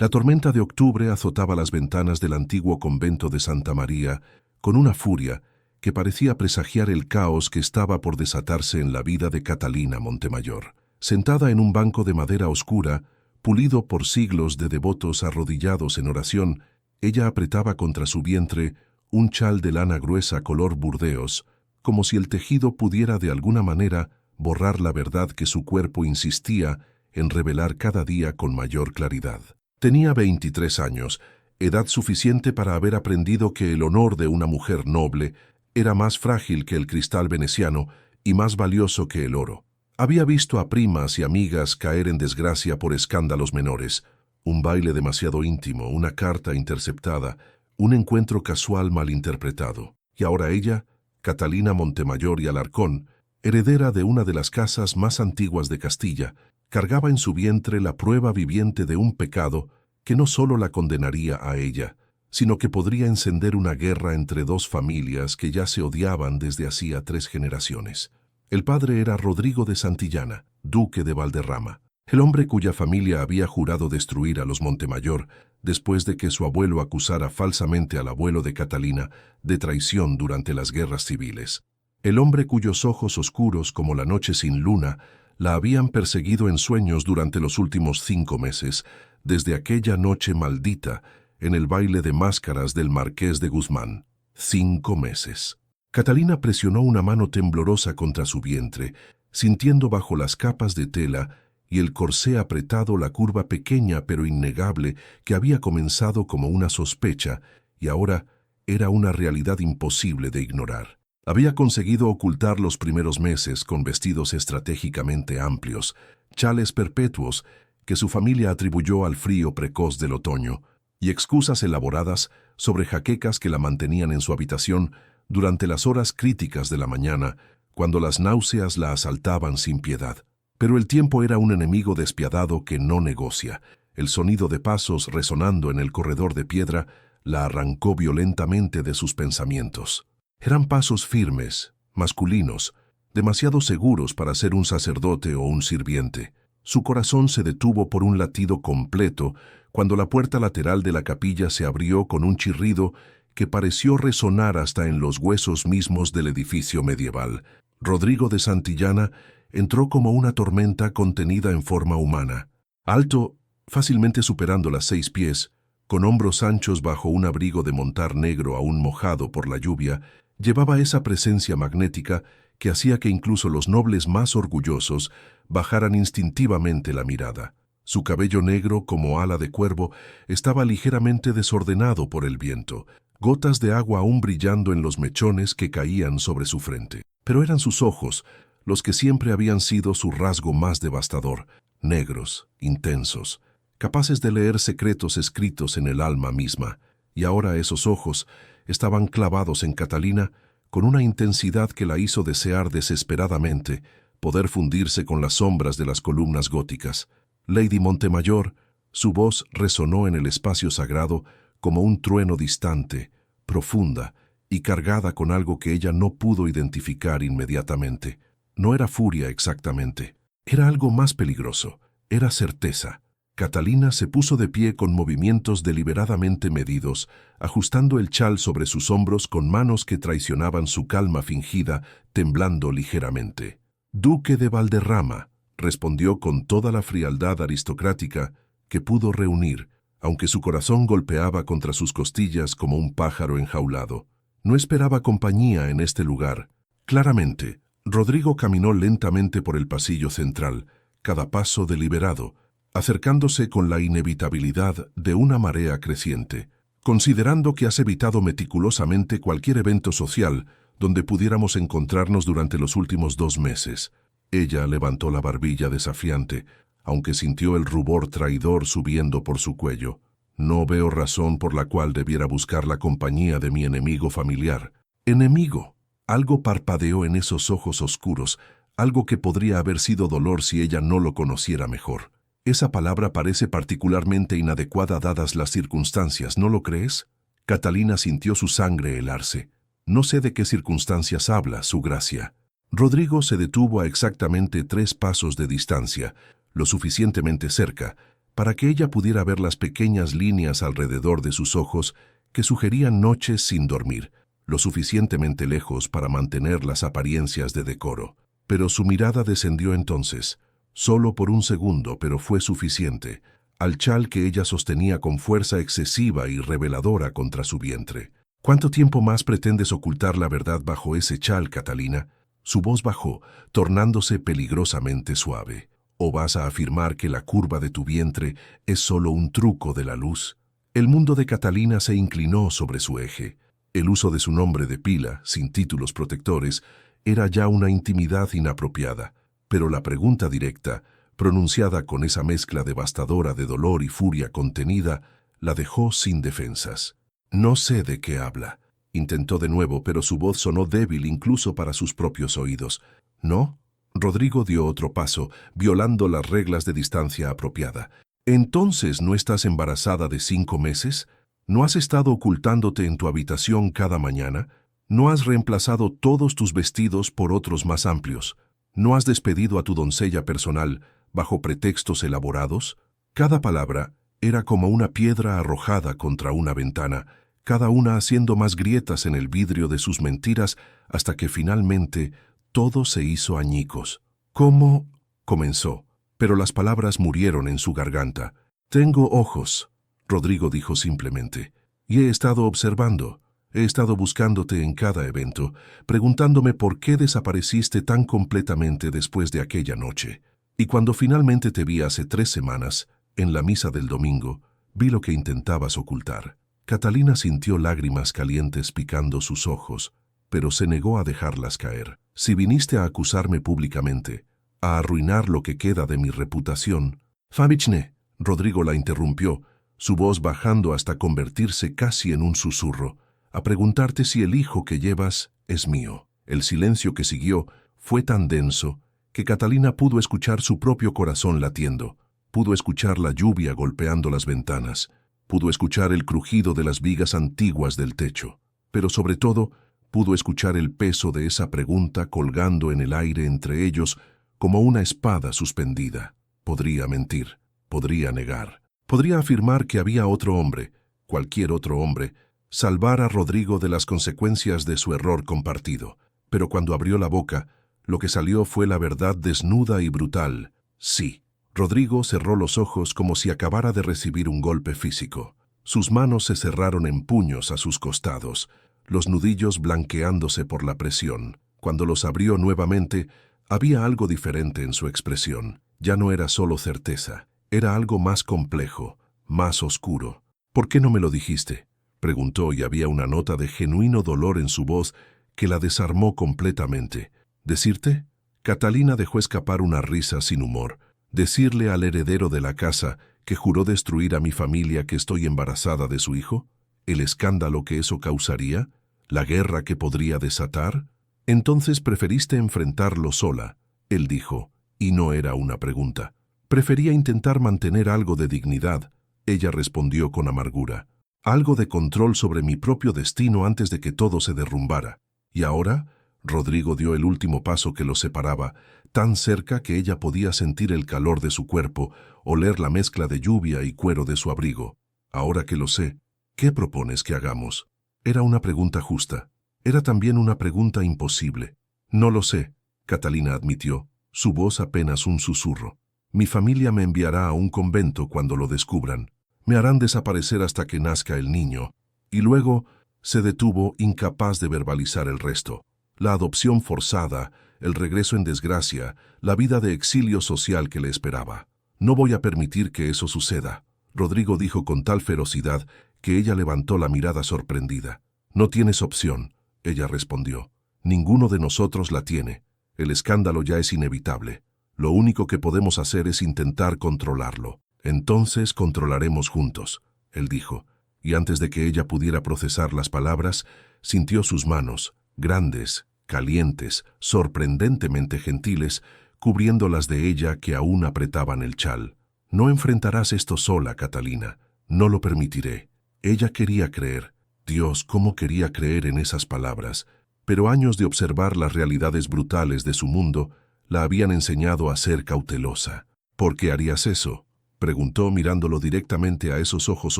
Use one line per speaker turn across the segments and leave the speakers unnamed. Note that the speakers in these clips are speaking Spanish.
La tormenta de octubre azotaba las ventanas del antiguo convento de Santa María con una furia que parecía presagiar el caos que estaba por desatarse en la vida de Catalina Montemayor. Sentada en un banco de madera oscura, pulido por siglos de devotos arrodillados en oración, ella apretaba contra su vientre un chal de lana gruesa color burdeos, como si el tejido pudiera de alguna manera borrar la verdad que su cuerpo insistía en revelar cada día con mayor claridad. Tenía 23 años, edad suficiente para haber aprendido que el honor de una mujer noble era más frágil que el cristal veneciano y más valioso que el oro. Había visto a primas y amigas caer en desgracia por escándalos menores, un baile demasiado íntimo, una carta interceptada, un encuentro casual malinterpretado. Y ahora ella, Catalina Montemayor y Alarcón, heredera de una de las casas más antiguas de Castilla, cargaba en su vientre la prueba viviente de un pecado que no solo la condenaría a ella, sino que podría encender una guerra entre dos familias que ya se odiaban desde hacía 3 generaciones. El padre era Rodrigo de Santillana, duque de Valderrama, el hombre cuya familia había jurado destruir a los Montemayor después de que su abuelo acusara falsamente al abuelo de Catalina de traición durante las guerras civiles. El hombre cuyos ojos oscuros como la noche sin luna la habían perseguido en sueños durante los últimos 5 meses, desde aquella noche maldita en el baile de máscaras del Marqués de Guzmán. 5 meses. Catalina presionó una mano temblorosa contra su vientre, sintiendo bajo las capas de tela y el corsé apretado la curva pequeña pero innegable que había comenzado como una sospecha y ahora era una realidad imposible de ignorar. Había conseguido ocultar los primeros meses con vestidos estratégicamente amplios, chales perpetuos que su familia atribuyó al frío precoz del otoño, y excusas elaboradas sobre jaquecas que la mantenían en su habitación durante las horas críticas de la mañana, cuando las náuseas la asaltaban sin piedad. Pero el tiempo era un enemigo despiadado que no negocia. El sonido de pasos resonando en el corredor de piedra la arrancó violentamente de sus pensamientos. Eran pasos firmes, masculinos, demasiado seguros para ser un sacerdote o un sirviente. Su corazón se detuvo por un latido completo cuando la puerta lateral de la capilla se abrió con un chirrido que pareció resonar hasta en los huesos mismos del edificio medieval. Rodrigo de Santillana entró como una tormenta contenida en forma humana. Alto, fácilmente superando las 6 pies, con hombros anchos bajo un abrigo de montar negro aún mojado por la lluvia, llevaba esa presencia magnética que hacía que incluso los nobles más orgullosos bajaran instintivamente la mirada. Su cabello negro, como ala de cuervo, estaba ligeramente desordenado por el viento, gotas de agua aún brillando en los mechones que caían sobre su frente. Pero eran sus ojos, los que siempre habían sido su rasgo más devastador, negros, intensos, capaces de leer secretos escritos en el alma misma, y ahora esos ojos estaban clavados en Catalina con una intensidad que la hizo desear desesperadamente poder fundirse con las sombras de las columnas góticas. Lady Montemayor, su voz resonó en el espacio sagrado como un trueno distante, profunda y cargada con algo que ella no pudo identificar inmediatamente. No era furia exactamente, era algo más peligroso, era certeza. Catalina se puso de pie con movimientos deliberadamente medidos, ajustando el chal sobre sus hombros con manos que traicionaban su calma fingida, temblando ligeramente. «Duque de Valderrama», respondió con toda la frialdad aristocrática que pudo reunir, aunque su corazón golpeaba contra sus costillas como un pájaro enjaulado. No esperaba compañía en este lugar. Claramente, Rodrigo caminó lentamente por el pasillo central, cada paso deliberado, acercándose con la inevitabilidad de una marea creciente. Considerando que has evitado meticulosamente cualquier evento social donde pudiéramos encontrarnos durante los últimos 2 meses. Ella levantó la barbilla desafiante, aunque sintió el rubor traidor subiendo por su cuello. No veo razón por la cual debiera buscar la compañía de mi enemigo familiar. ¿Enemigo? Algo parpadeó en esos ojos oscuros, algo que podría haber sido dolor si ella no lo conociera mejor. Esa palabra parece particularmente inadecuada dadas las circunstancias, ¿no lo crees? Catalina sintió su sangre helarse. No sé de qué circunstancias habla, su gracia. Rodrigo se detuvo a exactamente 3 pasos de distancia, lo suficientemente cerca, para que ella pudiera ver las pequeñas líneas alrededor de sus ojos que sugerían noches sin dormir, lo suficientemente lejos para mantener las apariencias de decoro. Pero su mirada descendió entonces, solo por un segundo, pero fue suficiente, al chal que ella sostenía con fuerza excesiva y reveladora contra su vientre. ¿Cuánto tiempo más pretendes ocultar la verdad bajo ese chal, Catalina? Su voz bajó, tornándose peligrosamente suave. ¿O vas a afirmar que la curva de tu vientre es solo un truco de la luz? El mundo de Catalina se inclinó sobre su eje. El uso de su nombre de pila, sin títulos protectores, era ya una intimidad inapropiada, pero la pregunta directa, pronunciada con esa mezcla devastadora de dolor y furia contenida, la dejó sin defensas. No sé de qué habla. Intentó de nuevo, pero su voz sonó débil incluso para sus propios oídos. ¿No? Rodrigo dio otro paso, violando las reglas de distancia apropiada. ¿Entonces no estás embarazada de 5 meses? ¿No has estado ocultándote en tu habitación cada mañana? ¿No has reemplazado todos tus vestidos por otros más amplios? ¿No has despedido a tu doncella personal bajo pretextos elaborados? Cada palabra era como una piedra arrojada contra una ventana, cada una haciendo más grietas en el vidrio de sus mentiras hasta que finalmente todo se hizo añicos. ¿Cómo? Comenzó, pero las palabras murieron en su garganta. Tengo ojos, Rodrigo dijo simplemente, y he estado observando. He estado buscándote en cada evento, preguntándome por qué desapareciste tan completamente después de aquella noche. Y cuando finalmente te vi hace 3 semanas, en la misa del domingo, vi lo que intentabas ocultar. Catalina sintió lágrimas calientes picando sus ojos, pero se negó a dejarlas caer. Si viniste a acusarme públicamente, a arruinar lo que queda de mi reputación... Fabichne, Rodrigo la interrumpió, su voz bajando hasta convertirse casi en un susurro, a preguntarte si el hijo que llevas es mío. El silencio que siguió fue tan denso que Catalina pudo escuchar su propio corazón latiendo, pudo escuchar la lluvia golpeando las ventanas, pudo escuchar el crujido de las vigas antiguas del techo, pero sobre todo pudo escuchar el peso de esa pregunta colgando en el aire entre ellos como una espada suspendida. Podría mentir, podría negar, podría afirmar que había otro hombre, cualquier otro hombre, salvar a Rodrigo de las consecuencias de su error compartido. Pero cuando abrió la boca, lo que salió fue la verdad desnuda y brutal. Sí. Rodrigo cerró los ojos como si acabara de recibir un golpe físico. Sus manos se cerraron en puños a sus costados, los nudillos blanqueándose por la presión. Cuando los abrió nuevamente, había algo diferente en su expresión. Ya no era solo certeza, era algo más complejo, más oscuro. ¿Por qué no me lo dijiste?, preguntó, y había una nota de genuino dolor en su voz que la desarmó completamente. ¿Decirte? Catalina dejó escapar una risa sin humor. ¿Decirle al heredero de la casa que juró destruir a mi familia que estoy embarazada de su hijo? ¿El escándalo que eso causaría? ¿La guerra que podría desatar? Entonces preferiste enfrentarlo sola, él dijo, y no era una pregunta. Prefería intentar mantener algo de dignidad, ella respondió con amargura. Algo de control sobre mi propio destino antes de que todo se derrumbara. ¿Y ahora? Rodrigo dio el último paso que los separaba, tan cerca que ella podía sentir el calor de su cuerpo, oler la mezcla de lluvia y cuero de su abrigo. Ahora que lo sé, ¿qué propones que hagamos? Era una pregunta justa. Era también una pregunta imposible. No lo sé, Catalina admitió, su voz apenas un susurro. Mi familia me enviará a un convento cuando lo descubran. Me harán desaparecer hasta que nazca el niño. Y luego se detuvo, incapaz de verbalizar el resto. La adopción forzada, el regreso en desgracia, la vida de exilio social que le esperaba. No voy a permitir que eso suceda, Rodrigo dijo con tal ferocidad que ella levantó la mirada sorprendida. No tienes opción, ella respondió. Ninguno de nosotros la tiene. El escándalo ya es inevitable. Lo único que podemos hacer es intentar controlarlo. Entonces controlaremos juntos, él dijo, y antes de que ella pudiera procesar las palabras, sintió sus manos, grandes, calientes, sorprendentemente gentiles, cubriendo las de ella que aún apretaban el chal. No enfrentarás esto sola, Catalina. No lo permitiré. Ella quería creer. Dios, cómo quería creer en esas palabras. Pero años de observar las realidades brutales de su mundo la habían enseñado a ser cautelosa. ¿Por qué harías eso? Preguntó mirándolo directamente a esos ojos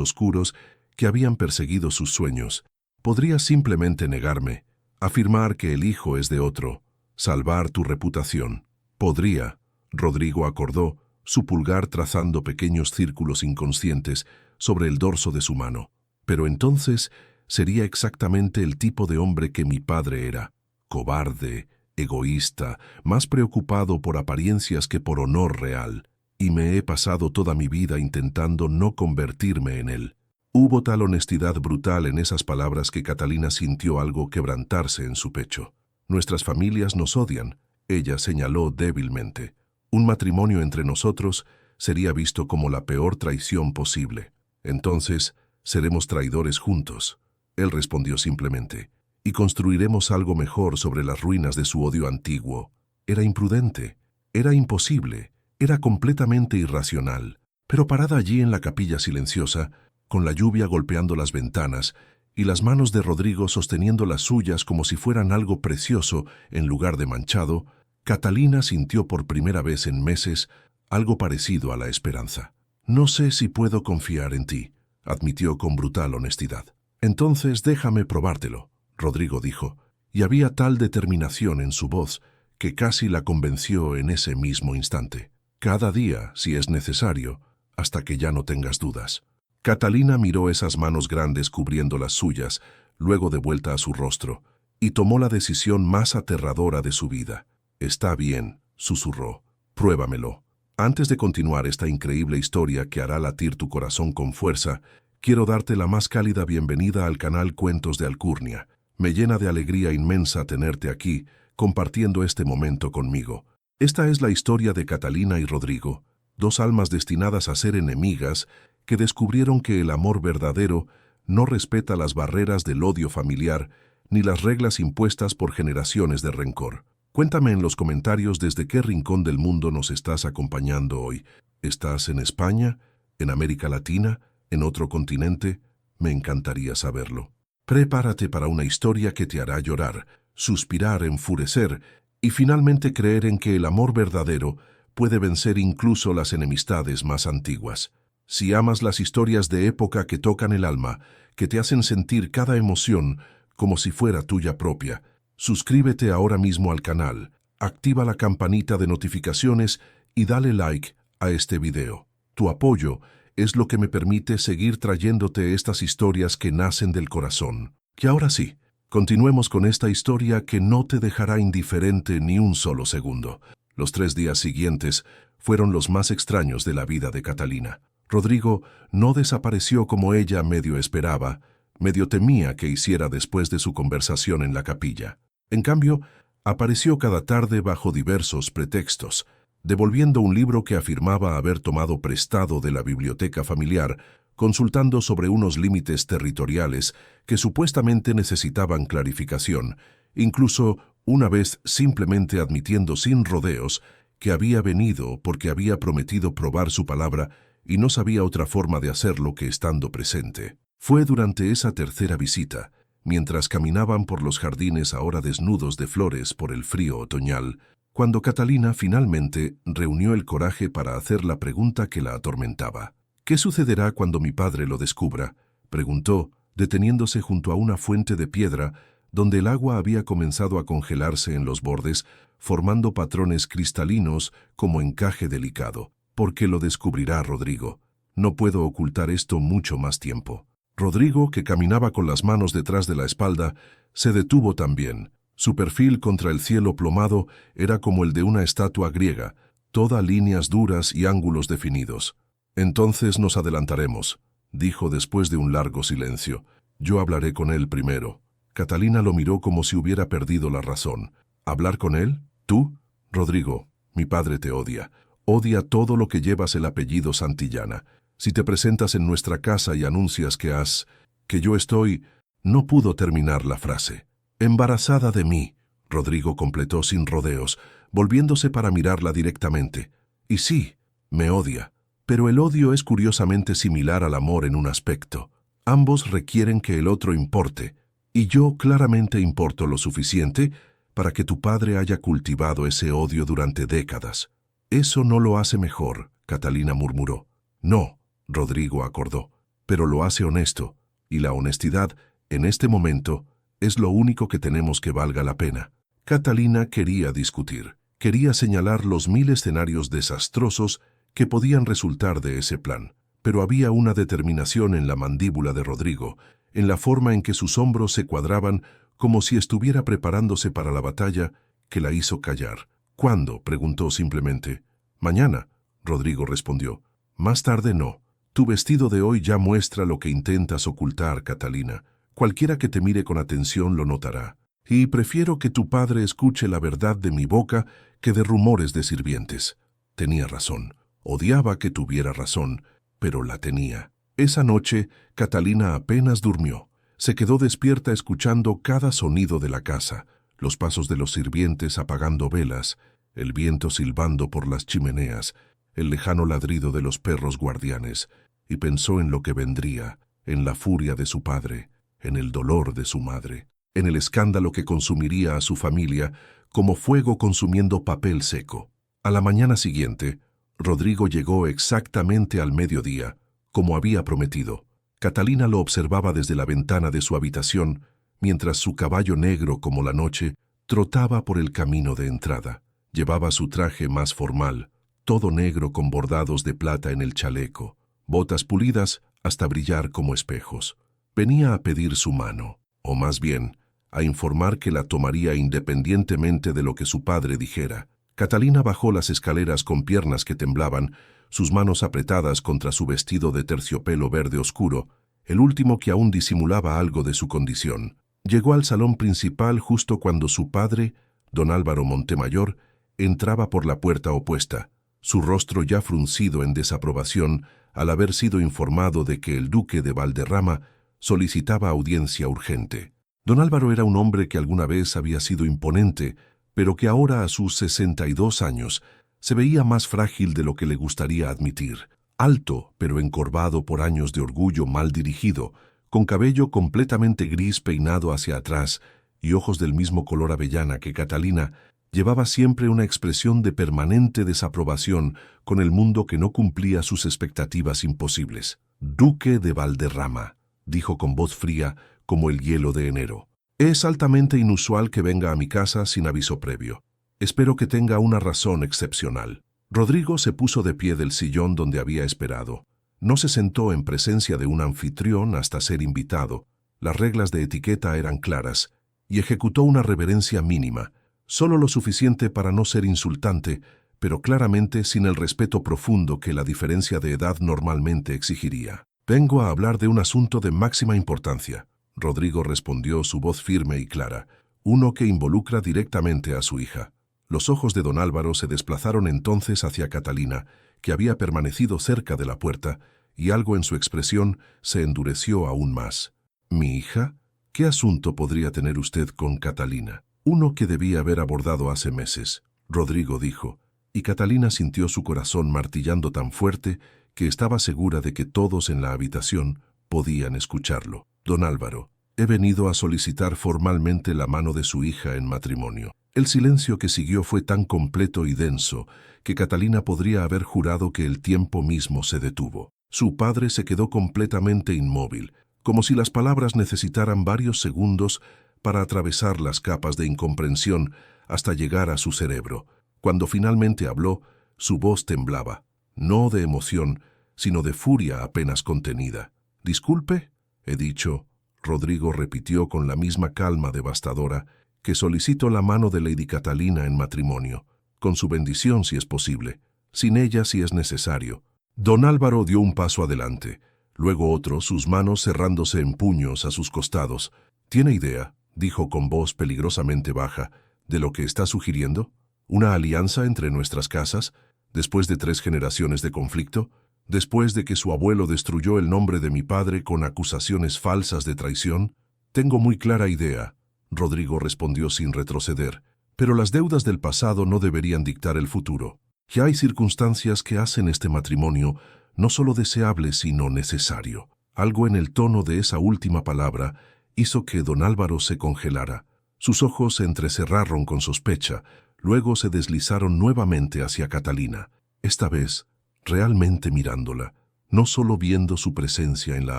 oscuros que habían perseguido sus sueños. Podrías simplemente negarme, afirmar que el hijo es de otro, salvar tu reputación. Podría, Rodrigo acordó, su pulgar trazando pequeños círculos inconscientes sobre el dorso de su mano. Pero entonces sería exactamente el tipo de hombre que mi padre era, cobarde, egoísta, más preocupado por apariencias que por honor real, y me he pasado toda mi vida intentando no convertirme en él. Hubo tal honestidad brutal en esas palabras que Catalina sintió algo quebrantarse en su pecho. Nuestras familias nos odian, ella señaló débilmente. Un matrimonio entre nosotros sería visto como la peor traición posible. Entonces, seremos traidores juntos. Él respondió simplemente, y construiremos algo mejor sobre las ruinas de su odio antiguo. Era imprudente, era imposible, era completamente irracional. Pero parada allí en la capilla silenciosa, con la lluvia golpeando las ventanas y las manos de Rodrigo sosteniendo las suyas como si fueran algo precioso en lugar de manchado, Catalina sintió por primera vez en meses algo parecido a la esperanza. «No sé si puedo confiar en ti», admitió con brutal honestidad. «Entonces déjame probártelo», Rodrigo dijo, y había tal determinación en su voz que casi la convenció en ese mismo instante. «Cada día, si es necesario, hasta que ya no tengas dudas». Catalina miró esas manos grandes cubriendo las suyas, luego de vuelta a su rostro, y tomó la decisión más aterradora de su vida. «Está bien», susurró, «pruébamelo». Antes de continuar esta increíble historia que hará latir tu corazón con fuerza, quiero darte la más cálida bienvenida al canal Cuentos de Alcurnia. Me llena de alegría inmensa tenerte aquí, compartiendo este momento conmigo. Esta es la historia de Catalina y Rodrigo, dos almas destinadas a ser enemigas que descubrieron que el amor verdadero no respeta las barreras del odio familiar ni las reglas impuestas por generaciones de rencor. Cuéntame en los comentarios desde qué rincón del mundo nos estás acompañando hoy. ¿Estás en España? ¿En América Latina? ¿En otro continente? Me encantaría saberlo. Prepárate para una historia que te hará llorar, suspirar, enfurecer y finalmente creer en que el amor verdadero puede vencer incluso las enemistades más antiguas. Si amas las historias de época que tocan el alma, que te hacen sentir cada emoción como si fuera tuya propia, suscríbete ahora mismo al canal, activa la campanita de notificaciones y dale like a este video. Tu apoyo es lo que me permite seguir trayéndote estas historias que nacen del corazón. Y ahora sí, continuemos con esta historia que no te dejará indiferente ni un solo segundo. Los 3 días siguientes fueron los más extraños de la vida de Catalina. Rodrigo no desapareció como ella medio esperaba, medio temía que hiciera después de su conversación en la capilla. En cambio, apareció cada tarde bajo diversos pretextos, devolviendo un libro que afirmaba haber tomado prestado de la biblioteca familiar, consultando sobre unos límites territoriales que supuestamente necesitaban clarificación, incluso una vez simplemente admitiendo sin rodeos que había venido porque había prometido probar su palabra y no sabía otra forma de hacerlo que estando presente. Fue durante esa tercera visita, mientras caminaban por los jardines ahora desnudos de flores por el frío otoñal, cuando Catalina finalmente reunió el coraje para hacer la pregunta que la atormentaba. «¿Qué sucederá cuando mi padre lo descubra?», preguntó, deteniéndose junto a una fuente de piedra donde el agua había comenzado a congelarse en los bordes, formando patrones cristalinos como encaje delicado. «¿Por qué lo descubrirá, Rodrigo? No puedo ocultar esto mucho más tiempo». Rodrigo, que caminaba con las manos detrás de la espalda, se detuvo también. Su perfil contra el cielo plomado era como el de una estatua griega, toda líneas duras y ángulos definidos. «Entonces nos adelantaremos», dijo después de un largo silencio. «Yo hablaré con él primero». Catalina lo miró como si hubiera perdido la razón. «¿Hablar con él? ¿Tú? Rodrigo, mi padre te odia. Odia todo lo que llevas el apellido Santillana. Si te presentas en nuestra casa y anuncias que yo estoy...» No pudo terminar la frase. «Embarazada de mí», Rodrigo completó sin rodeos, volviéndose para mirarla directamente. «Y sí, me odia. Pero el odio es curiosamente similar al amor en un aspecto. Ambos requieren que el otro importe, y yo claramente importo lo suficiente para que tu padre haya cultivado ese odio durante décadas». «Eso no lo hace mejor», Catalina murmuró. No, Rodrigo acordó, pero lo hace honesto, y la honestidad, en este momento, es lo único que tenemos que valga la pena. Catalina quería discutir, quería señalar los 1000 escenarios desastrosos que podían resultar de ese plan, pero había una determinación en la mandíbula de Rodrigo, en la forma en que sus hombros se cuadraban como si estuviera preparándose para la batalla, que la hizo callar. ¿Cuándo?, preguntó simplemente. Mañana, Rodrigo respondió. Más tarde no. Tu vestido de hoy ya muestra lo que intentas ocultar, Catalina. Cualquiera que te mire con atención lo notará. Y prefiero que tu padre escuche la verdad de mi boca que de rumores de sirvientes. Tenía razón. Odiaba que tuviera razón, pero la tenía. Esa noche, Catalina apenas durmió. Se quedó despierta escuchando cada sonido de la casa, los pasos de los sirvientes apagando velas, el viento silbando por las chimeneas, el lejano ladrido de los perros guardianes, y pensó en lo que vendría, en la furia de su padre, en el dolor de su madre, en el escándalo que consumiría a su familia como fuego consumiendo papel seco. A la mañana siguiente, Rodrigo llegó exactamente al mediodía, como había prometido. Catalina lo observaba desde la ventana de su habitación, mientras su caballo negro como la noche trotaba por el camino de entrada. Llevaba su traje más formal, todo negro con bordados de plata en el chaleco, botas pulidas hasta brillar como espejos. Venía a pedir su mano, o más bien, a informar que la tomaría independientemente de lo que su padre dijera. Catalina bajó las escaleras con piernas que temblaban, sus manos apretadas contra su vestido de terciopelo verde oscuro, el último que aún disimulaba algo de su condición. Llegó al salón principal justo cuando su padre, don Álvaro Montemayor, entraba por la puerta opuesta, su rostro ya fruncido en desaprobación al haber sido informado de que el duque de Valderrama solicitaba audiencia urgente. Don Álvaro era un hombre que alguna vez había sido imponente, pero que ahora a sus 62 años se veía más frágil de lo que le gustaría admitir. Alto, pero encorvado por años de orgullo mal dirigido, con cabello completamente gris peinado hacia atrás y ojos del mismo color avellana que Catalina, llevaba siempre una expresión de permanente desaprobación con el mundo que no cumplía sus expectativas imposibles. «Duque de Valderrama», dijo con voz fría como el hielo de enero. «Es altamente inusual que venga a mi casa sin aviso previo. Espero que tenga una razón excepcional». Rodrigo se puso de pie del sillón donde había esperado. No se sentó en presencia de un anfitrión hasta ser invitado. Las reglas de etiqueta eran claras, y ejecutó una reverencia mínima, solo lo suficiente para no ser insultante, pero claramente sin el respeto profundo que la diferencia de edad normalmente exigiría. «Vengo a hablar de un asunto de máxima importancia», Rodrigo respondió, su voz firme y clara, «uno que involucra directamente a su hija». Los ojos de don Álvaro se desplazaron entonces hacia Catalina, que había permanecido cerca de la puerta, y algo en su expresión se endureció aún más. «¿Mi hija? ¿Qué asunto podría tener usted con Catalina?» «Uno que debía haber abordado hace meses», Rodrigo dijo, y Catalina sintió su corazón martillando tan fuerte que estaba segura de que todos en la habitación podían escucharlo. «Don Álvaro, he venido a solicitar formalmente la mano de su hija en matrimonio». El silencio que siguió fue tan completo y denso que Catalina podría haber jurado que el tiempo mismo se detuvo. Su padre se quedó completamente inmóvil, como si las palabras necesitaran varios segundos para atravesar las capas de incomprensión hasta llegar a su cerebro. Cuando finalmente habló, su voz temblaba, no de emoción, sino de furia apenas contenida. «Disculpe», he dicho, Rodrigo repitió con la misma calma devastadora, «que solicito la mano de Lady Catalina en matrimonio, con su bendición si es posible, sin ella si es necesario». Don Álvaro dio un paso adelante, luego otro, sus manos cerrándose en puños a sus costados. «¿Tiene idea?», dijo con voz peligrosamente baja, «de lo que está sugiriendo? ¿Una alianza entre nuestras casas, después de 3 generaciones de conflicto? ¿Después de que su abuelo destruyó el nombre de mi padre con acusaciones falsas de traición?» «Tengo muy clara idea», Rodrigo respondió sin retroceder, «pero las deudas del pasado no deberían dictar el futuro. Ya hay circunstancias que hacen este matrimonio no solo deseable, sino necesario». Algo en el tono de esa última palabra hizo que don Álvaro se congelara. Sus ojos se entrecerraron con sospecha, luego se deslizaron nuevamente hacia Catalina, esta vez realmente mirándola. no solo viendo su presencia en la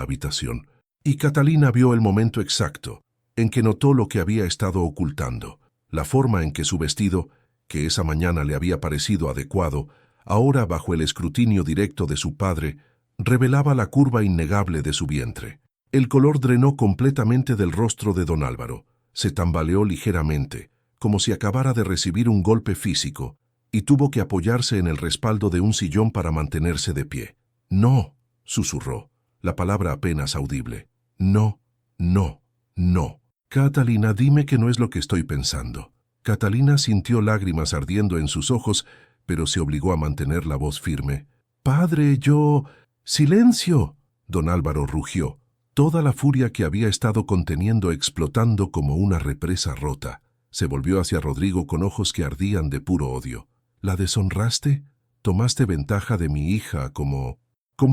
habitación. Y Catalina vio el momento exacto en que notó lo que había estado ocultando, la forma en que su vestido, que esa mañana le había parecido adecuado, ahora bajo el escrutinio directo de su padre, revelaba la curva innegable de su vientre. El color drenó completamente del rostro de don Álvaro, se tambaleó ligeramente, como si acabara de recibir un golpe físico, y tuvo que apoyarse en el respaldo de un sillón para mantenerse de pie. «No», susurró, la palabra apenas audible. «No, no, no. Catalina, dime que no es lo que estoy pensando». Catalina sintió lágrimas ardiendo en sus ojos, pero se obligó a mantener la voz firme. «Padre, yo...» «¡Silencio!», don Álvaro rugió, toda la furia que había estado conteniendo explotando como una represa rota. Se volvió hacia Rodrigo con ojos que ardían de puro odio. «¿La deshonraste? ¿Tomaste ventaja de mi hija como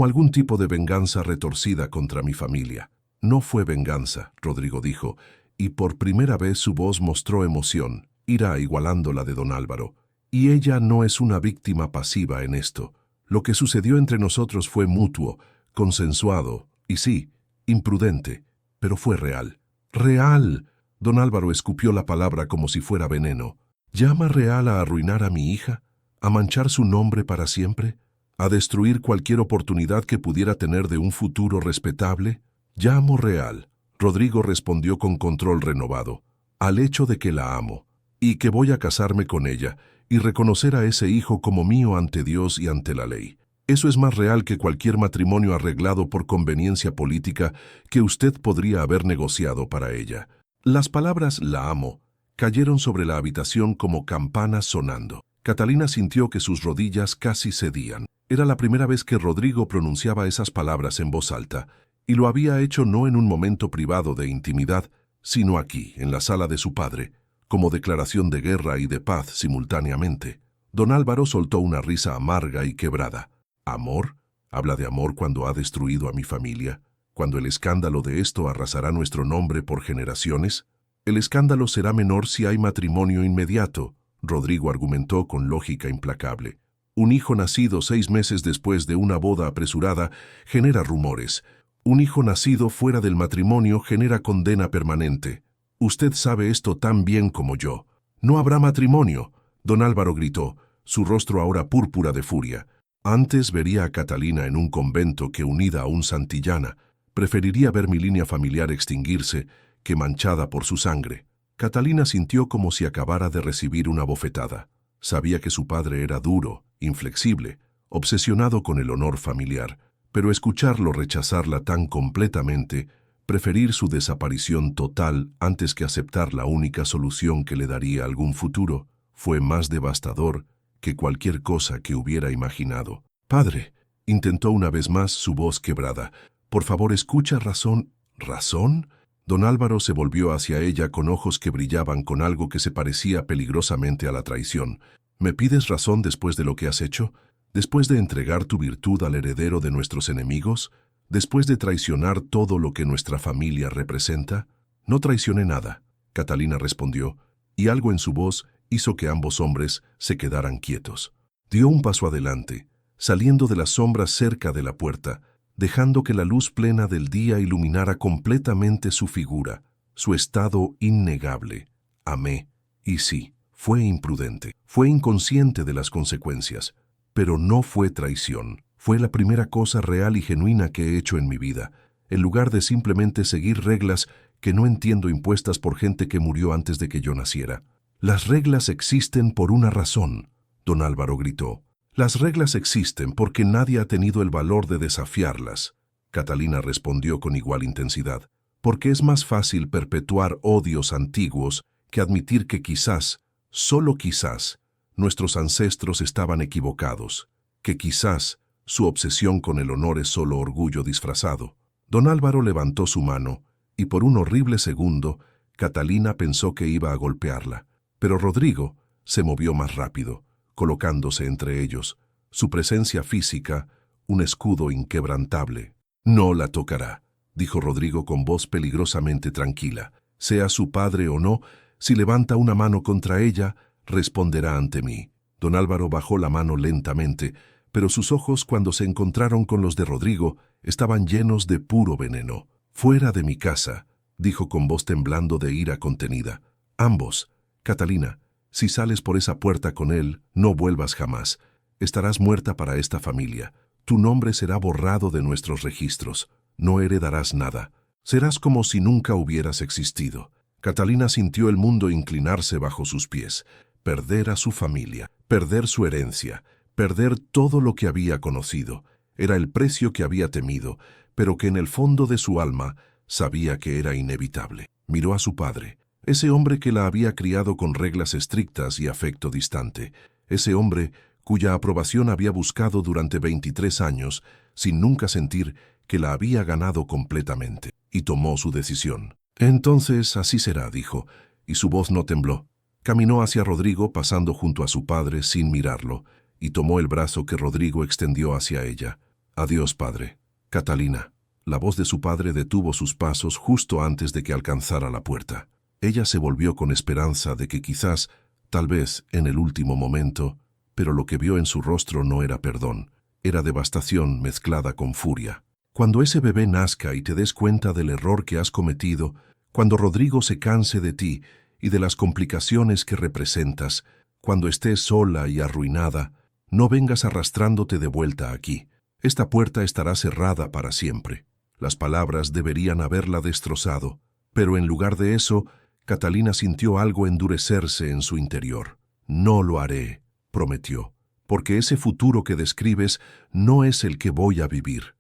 algún tipo de venganza retorcida contra mi familia?» «No fue venganza», Rodrigo dijo, y por primera vez su voz mostró emoción, ira igualando la de don Álvaro. «Y ella no es una víctima pasiva en esto. Lo que sucedió entre nosotros fue mutuo, consensuado, y sí, imprudente, pero fue real». «¡Real!», don Álvaro escupió la palabra como si fuera veneno. «¿Llama real a arruinar a mi hija? ¿A manchar su nombre para siempre? ¿A destruir cualquier oportunidad que pudiera tener de un futuro respetable? Llamo real», Rodrigo respondió con control renovado, «al hecho de que la amo, y que voy a casarme con ella, y reconocer a ese hijo como mío ante Dios y ante la ley. Eso es más real que cualquier matrimonio arreglado por conveniencia política que usted podría haber negociado para ella». Las palabras «la amo» cayeron sobre la habitación como campanas sonando. Catalina sintió que sus rodillas casi cedían. Era la primera vez que Rodrigo pronunciaba esas palabras en voz alta, y lo había hecho no en un momento privado de intimidad, sino aquí, en la sala de su padre, como declaración de guerra y de paz simultáneamente. Don Álvaro soltó una risa amarga y quebrada. «¿Amor? ¿Habla de amor cuando ha destruido a mi familia? ¿Cuando el escándalo de esto arrasará nuestro nombre por generaciones? El escándalo será menor si hay matrimonio inmediato», Rodrigo argumentó con lógica implacable. «Un hijo nacido 6 meses después de una boda apresurada genera rumores. Un hijo nacido fuera del matrimonio genera condena permanente. Usted sabe esto tan bien como yo». «No habrá matrimonio», don Álvaro gritó, su rostro ahora púrpura de furia. «Antes vería a Catalina en un convento que unida a un santillana. Preferiría ver mi línea familiar extinguirse que manchada por su sangre». Catalina sintió como si acabara de recibir una bofetada. Sabía que su padre era duro, inflexible, obsesionado con el honor familiar, pero escucharlo rechazarla tan completamente, preferir su desaparición total antes que aceptar la única solución que le daría algún futuro, fue más devastador que cualquier cosa que hubiera imaginado. «Padre», intentó una vez más su voz quebrada, «por favor escucha razón». «¿Razón?». Don Álvaro se volvió hacia ella con ojos que brillaban con algo que se parecía peligrosamente a la traición. «¿Me pides razón después de lo que has hecho? ¿Después de entregar tu virtud al heredero de nuestros enemigos? ¿Después de traicionar todo lo que nuestra familia representa?» «No traicioné nada», Catalina respondió, y algo en su voz hizo que ambos hombres se quedaran quietos. Dio un paso adelante, saliendo de las sombras cerca de la puerta, dejando que la luz plena del día iluminara completamente su figura, su estado innegable. «Amé, y sí, fue imprudente, fue inconsciente de las consecuencias, pero no fue traición. Fue la primera cosa real y genuina que he hecho en mi vida, en lugar de simplemente seguir reglas que no entiendo impuestas por gente que murió antes de que yo naciera». «Las reglas existen por una razón», don Álvaro gritó. «Las reglas existen porque nadie ha tenido el valor de desafiarlas». Catalina respondió con igual intensidad. «Porque es más fácil perpetuar odios antiguos que admitir que quizás, solo quizás, nuestros ancestros estaban equivocados, que quizás su obsesión con el honor es solo orgullo disfrazado». Don Álvaro levantó su mano y por un horrible segundo Catalina pensó que iba a golpearla, pero Rodrigo se movió más rápido, colocándose entre ellos, su presencia física, un escudo inquebrantable. «No la tocará», dijo Rodrigo con voz peligrosamente tranquila. «Sea su padre o no, si levanta una mano contra ella, responderá ante mí». Don Álvaro bajó la mano lentamente, pero sus ojos, cuando se encontraron con los de Rodrigo, estaban llenos de puro veneno. «Fuera de mi casa», dijo con voz temblando de ira contenida. «Ambos. Catalina, si sales por esa puerta con él, no vuelvas jamás. Estarás muerta para esta familia. Tu nombre será borrado de nuestros registros. No heredarás nada. Serás como si nunca hubieras existido». Catalina sintió el mundo inclinarse bajo sus pies. Perder a su familia, perder su herencia, perder todo lo que había conocido. Era el precio que había temido, pero que en el fondo de su alma sabía que era inevitable. Miró a su padre, ese hombre que la había criado con reglas estrictas y afecto distante, ese hombre cuya aprobación había buscado durante 23 años, sin nunca sentir que la había ganado completamente, y tomó su decisión. «Entonces así será», dijo, y su voz no tembló. Caminó hacia Rodrigo, pasando junto a su padre sin mirarlo, y tomó el brazo que Rodrigo extendió hacia ella. «Adiós, padre». «Catalina». La voz de su padre detuvo sus pasos justo antes de que alcanzara la puerta. Ella se volvió con esperanza de que quizás, tal vez, en el último momento, pero lo que vio en su rostro no era perdón, era devastación mezclada con furia. «Cuando ese bebé nazca y te des cuenta del error que has cometido, cuando Rodrigo se canse de ti y de las complicaciones que representas, cuando estés sola y arruinada, no vengas arrastrándote de vuelta aquí. Esta puerta estará cerrada para siempre». Las palabras deberían haberla destrozado, pero en lugar de eso, Catalina sintió algo endurecerse en su interior. «No lo haré», prometió, «porque ese futuro que describes no es el que voy a vivir».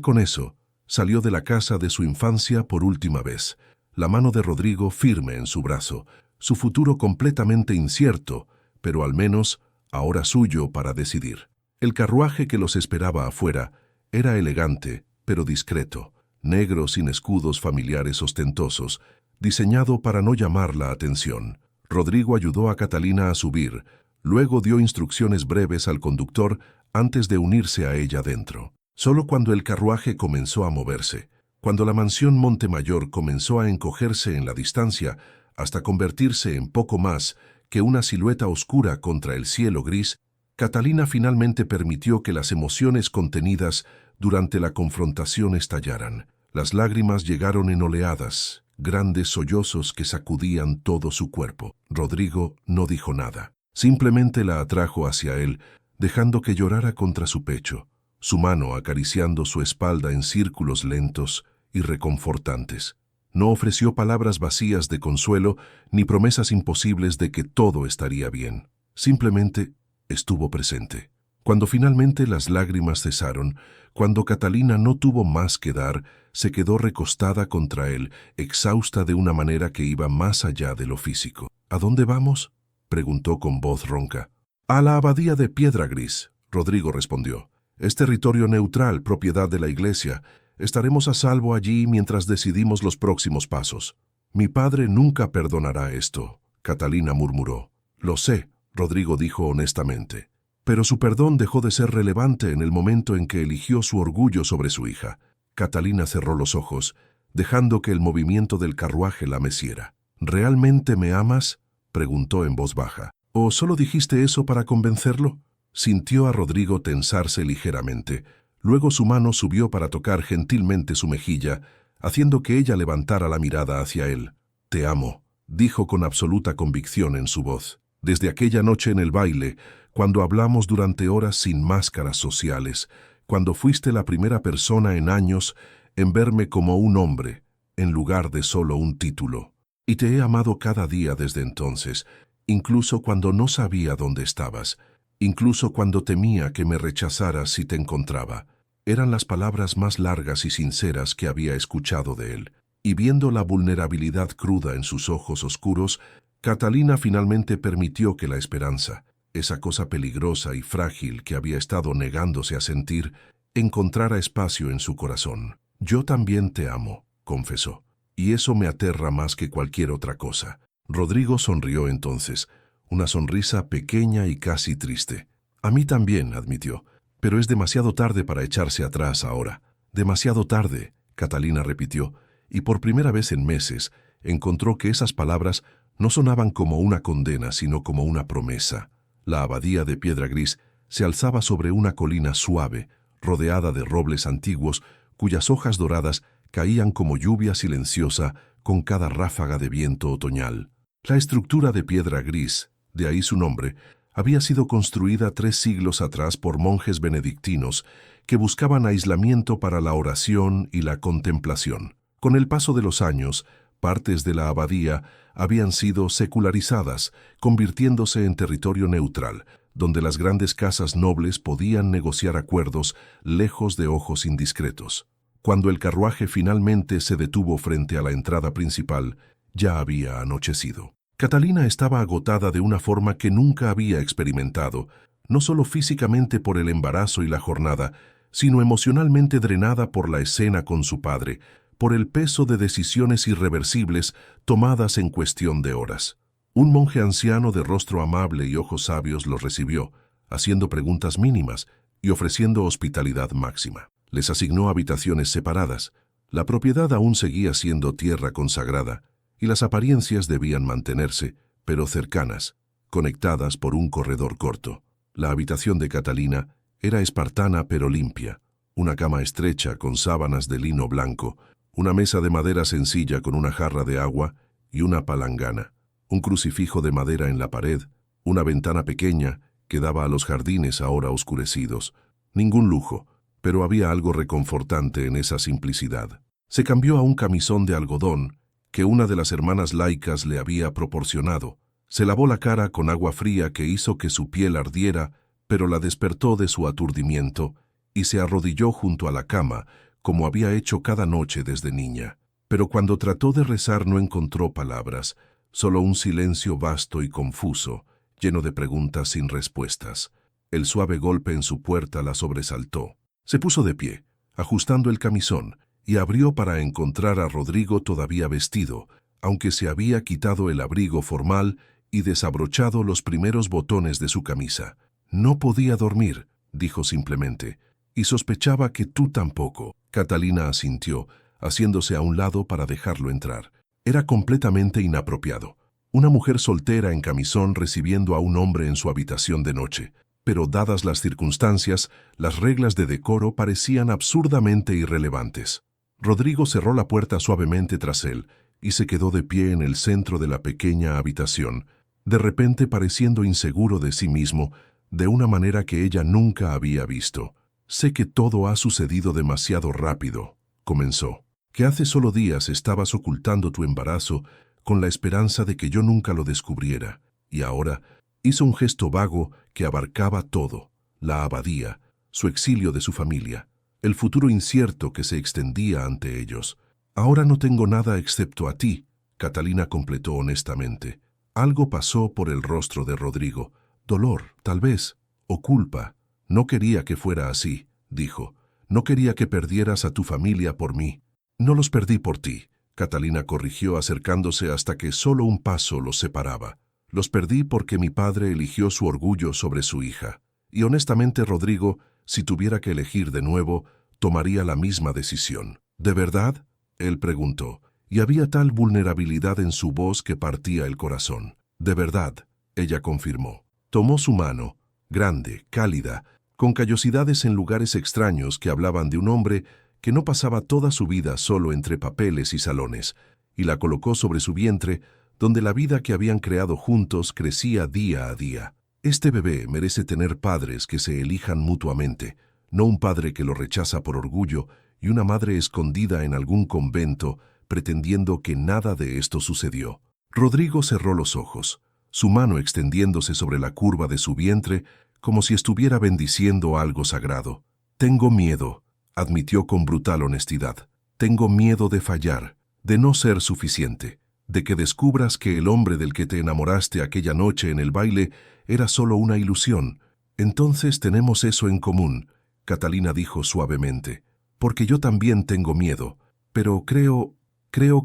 Con eso, salió de la casa de su infancia por última vez, la mano de Rodrigo firme en su brazo, su futuro completamente incierto, pero al menos ahora suyo para decidir. El carruaje que los esperaba afuera era elegante, pero discreto, negro sin escudos familiares ostentosos, diseñado para no llamar la atención. Rodrigo ayudó a Catalina a subir, luego dio instrucciones breves al conductor antes de unirse a ella dentro. Solo cuando el carruaje comenzó a moverse, cuando la mansión Montemayor comenzó a encogerse en la distancia hasta convertirse en poco más que una silueta oscura contra el cielo gris, Catalina finalmente permitió que las emociones contenidas durante la confrontación estallaran. Las lágrimas llegaron en oleadas, grandes sollozos que sacudían todo su cuerpo. Rodrigo no dijo nada. Simplemente la atrajo hacia él, dejando que llorara contra su pecho, su mano acariciando su espalda en círculos lentos y reconfortantes. No ofreció palabras vacías de consuelo ni promesas imposibles de que todo estaría bien. Simplemente estuvo presente. Cuando finalmente las lágrimas cesaron, cuando Catalina no tuvo más que dar, se quedó recostada contra él, exhausta de una manera que iba más allá de lo físico. «¿A dónde vamos?», preguntó con voz ronca. «A la abadía de Piedra Gris», Rodrigo respondió. «Es territorio neutral, propiedad de la iglesia. Estaremos a salvo allí mientras decidimos los próximos pasos». «Mi padre nunca perdonará esto», Catalina murmuró. «Lo sé», Rodrigo dijo honestamente. Pero su perdón dejó de ser relevante en el momento en que eligió su orgullo sobre su hija. Catalina cerró los ojos, dejando que el movimiento del carruaje la meciera. «¿Realmente me amas?», preguntó en voz baja. «¿O solo dijiste eso para convencerlo?». Sintió a Rodrigo tensarse ligeramente. Luego su mano subió para tocar gentilmente su mejilla, haciendo que ella levantara la mirada hacia él. «Te amo», dijo con absoluta convicción en su voz. «Desde aquella noche en el baile, cuando hablamos durante horas sin máscaras sociales, cuando fuiste la primera persona en años en verme como un hombre, en lugar de solo un título. Y te he amado cada día desde entonces, incluso cuando no sabía dónde estabas, incluso cuando temía que me rechazaras si te encontraba». Eran las palabras más largas y sinceras que había escuchado de él. Y viendo la vulnerabilidad cruda en sus ojos oscuros, Catalina finalmente permitió que la esperanza, esa cosa peligrosa y frágil que había estado negándose a sentir, encontrara espacio en su corazón. «Yo también te amo», confesó, «y eso me aterra más que cualquier otra cosa». Rodrigo sonrió entonces, una sonrisa pequeña y casi triste. «A mí también», admitió, «pero es demasiado tarde para echarse atrás ahora». «Demasiado tarde», Catalina repitió, y por primera vez en meses encontró que esas palabras no sonaban como una condena, sino como una promesa. La abadía de Piedra Gris se alzaba sobre una colina suave, rodeada de robles antiguos, cuyas hojas doradas caían como lluvia silenciosa con cada ráfaga de viento otoñal. La estructura de piedra gris, de ahí su nombre, había sido construida 3 siglos atrás por monjes benedictinos que buscaban aislamiento para la oración y la contemplación. Con el paso de los años, partes de la abadía habían sido secularizadas, convirtiéndose en territorio neutral, donde las grandes casas nobles podían negociar acuerdos lejos de ojos indiscretos. Cuando el carruaje finalmente se detuvo frente a la entrada principal, ya había anochecido. Catalina estaba agotada de una forma que nunca había experimentado, no solo físicamente por el embarazo y la jornada, sino emocionalmente drenada por la escena con su padre, por el peso de decisiones irreversibles tomadas en cuestión de horas. Un monje anciano de rostro amable y ojos sabios los recibió, haciendo preguntas mínimas y ofreciendo hospitalidad máxima. Les asignó habitaciones separadas. La propiedad aún seguía siendo tierra consagrada, y las apariencias debían mantenerse, pero cercanas, conectadas por un corredor corto. La habitación de Catalina era espartana pero limpia, una cama estrecha con sábanas de lino blanco, una mesa de madera sencilla con una jarra de agua y una palangana, un crucifijo de madera en la pared, una ventana pequeña que daba a los jardines ahora oscurecidos. Ningún lujo, pero había algo reconfortante en esa simplicidad. Se cambió a un camisón de algodón que una de las hermanas laicas le había proporcionado. Se lavó la cara con agua fría que hizo que su piel ardiera, pero la despertó de su aturdimiento, y se arrodilló junto a la cama, como había hecho cada noche desde niña. Pero cuando trató de rezar no encontró palabras, solo un silencio vasto y confuso, lleno de preguntas sin respuestas. El suave golpe en su puerta la sobresaltó. Se puso de pie, ajustando el camisón, y abrió para encontrar a Rodrigo todavía vestido, aunque se había quitado el abrigo formal y desabrochado los primeros botones de su camisa. «No podía dormir», dijo simplemente, «y sospechaba que tú tampoco». Catalina asintió, haciéndose a un lado para dejarlo entrar. Era completamente inapropiado. Una mujer soltera en camisón recibiendo a un hombre en su habitación de noche. Pero dadas las circunstancias, las reglas de decoro parecían absurdamente irrelevantes. Rodrigo cerró la puerta suavemente tras él y se quedó de pie en el centro de la pequeña habitación, de repente pareciendo inseguro de sí mismo, de una manera que ella nunca había visto. «Sé que todo ha sucedido demasiado rápido», comenzó. «Que hace solo días estabas ocultando tu embarazo con la esperanza de que yo nunca lo descubriera, y ahora...» Hizo un gesto vago que abarcaba todo: la abadía, su exilio de su familia, el futuro incierto que se extendía ante ellos. «Ahora no tengo nada excepto a ti», Catalina completó honestamente. Algo pasó por el rostro de Rodrigo. Dolor, tal vez, o culpa. «No quería que fuera así», dijo. «No quería que perdieras a tu familia por mí». «No los perdí por ti», Catalina corrigió acercándose hasta que solo un paso los separaba. «Los perdí porque mi padre eligió su orgullo sobre su hija. Y honestamente, Rodrigo, si tuviera que elegir de nuevo, tomaría la misma decisión». «¿De verdad?», él preguntó, y había tal vulnerabilidad en su voz que partía el corazón. «De verdad», ella confirmó. Tomó su mano, grande, cálida, con callosidades en lugares extraños que hablaban de un hombre que no pasaba toda su vida solo entre papeles y salones, y la colocó sobre su vientre, donde la vida que habían creado juntos crecía día a día. «Este bebé merece tener padres que se elijan mutuamente, no un padre que lo rechaza por orgullo y una madre escondida en algún convento pretendiendo que nada de esto sucedió». Rodrigo cerró los ojos, su mano extendiéndose sobre la curva de su vientre como si estuviera bendiciendo algo sagrado. «Tengo miedo», admitió con brutal honestidad. «Tengo miedo de fallar, de no ser suficiente, de que descubras que el hombre del que te enamoraste aquella noche en el baile era solo una ilusión. Entonces tenemos eso en común», Catalina dijo suavemente, «porque yo también tengo miedo, pero creo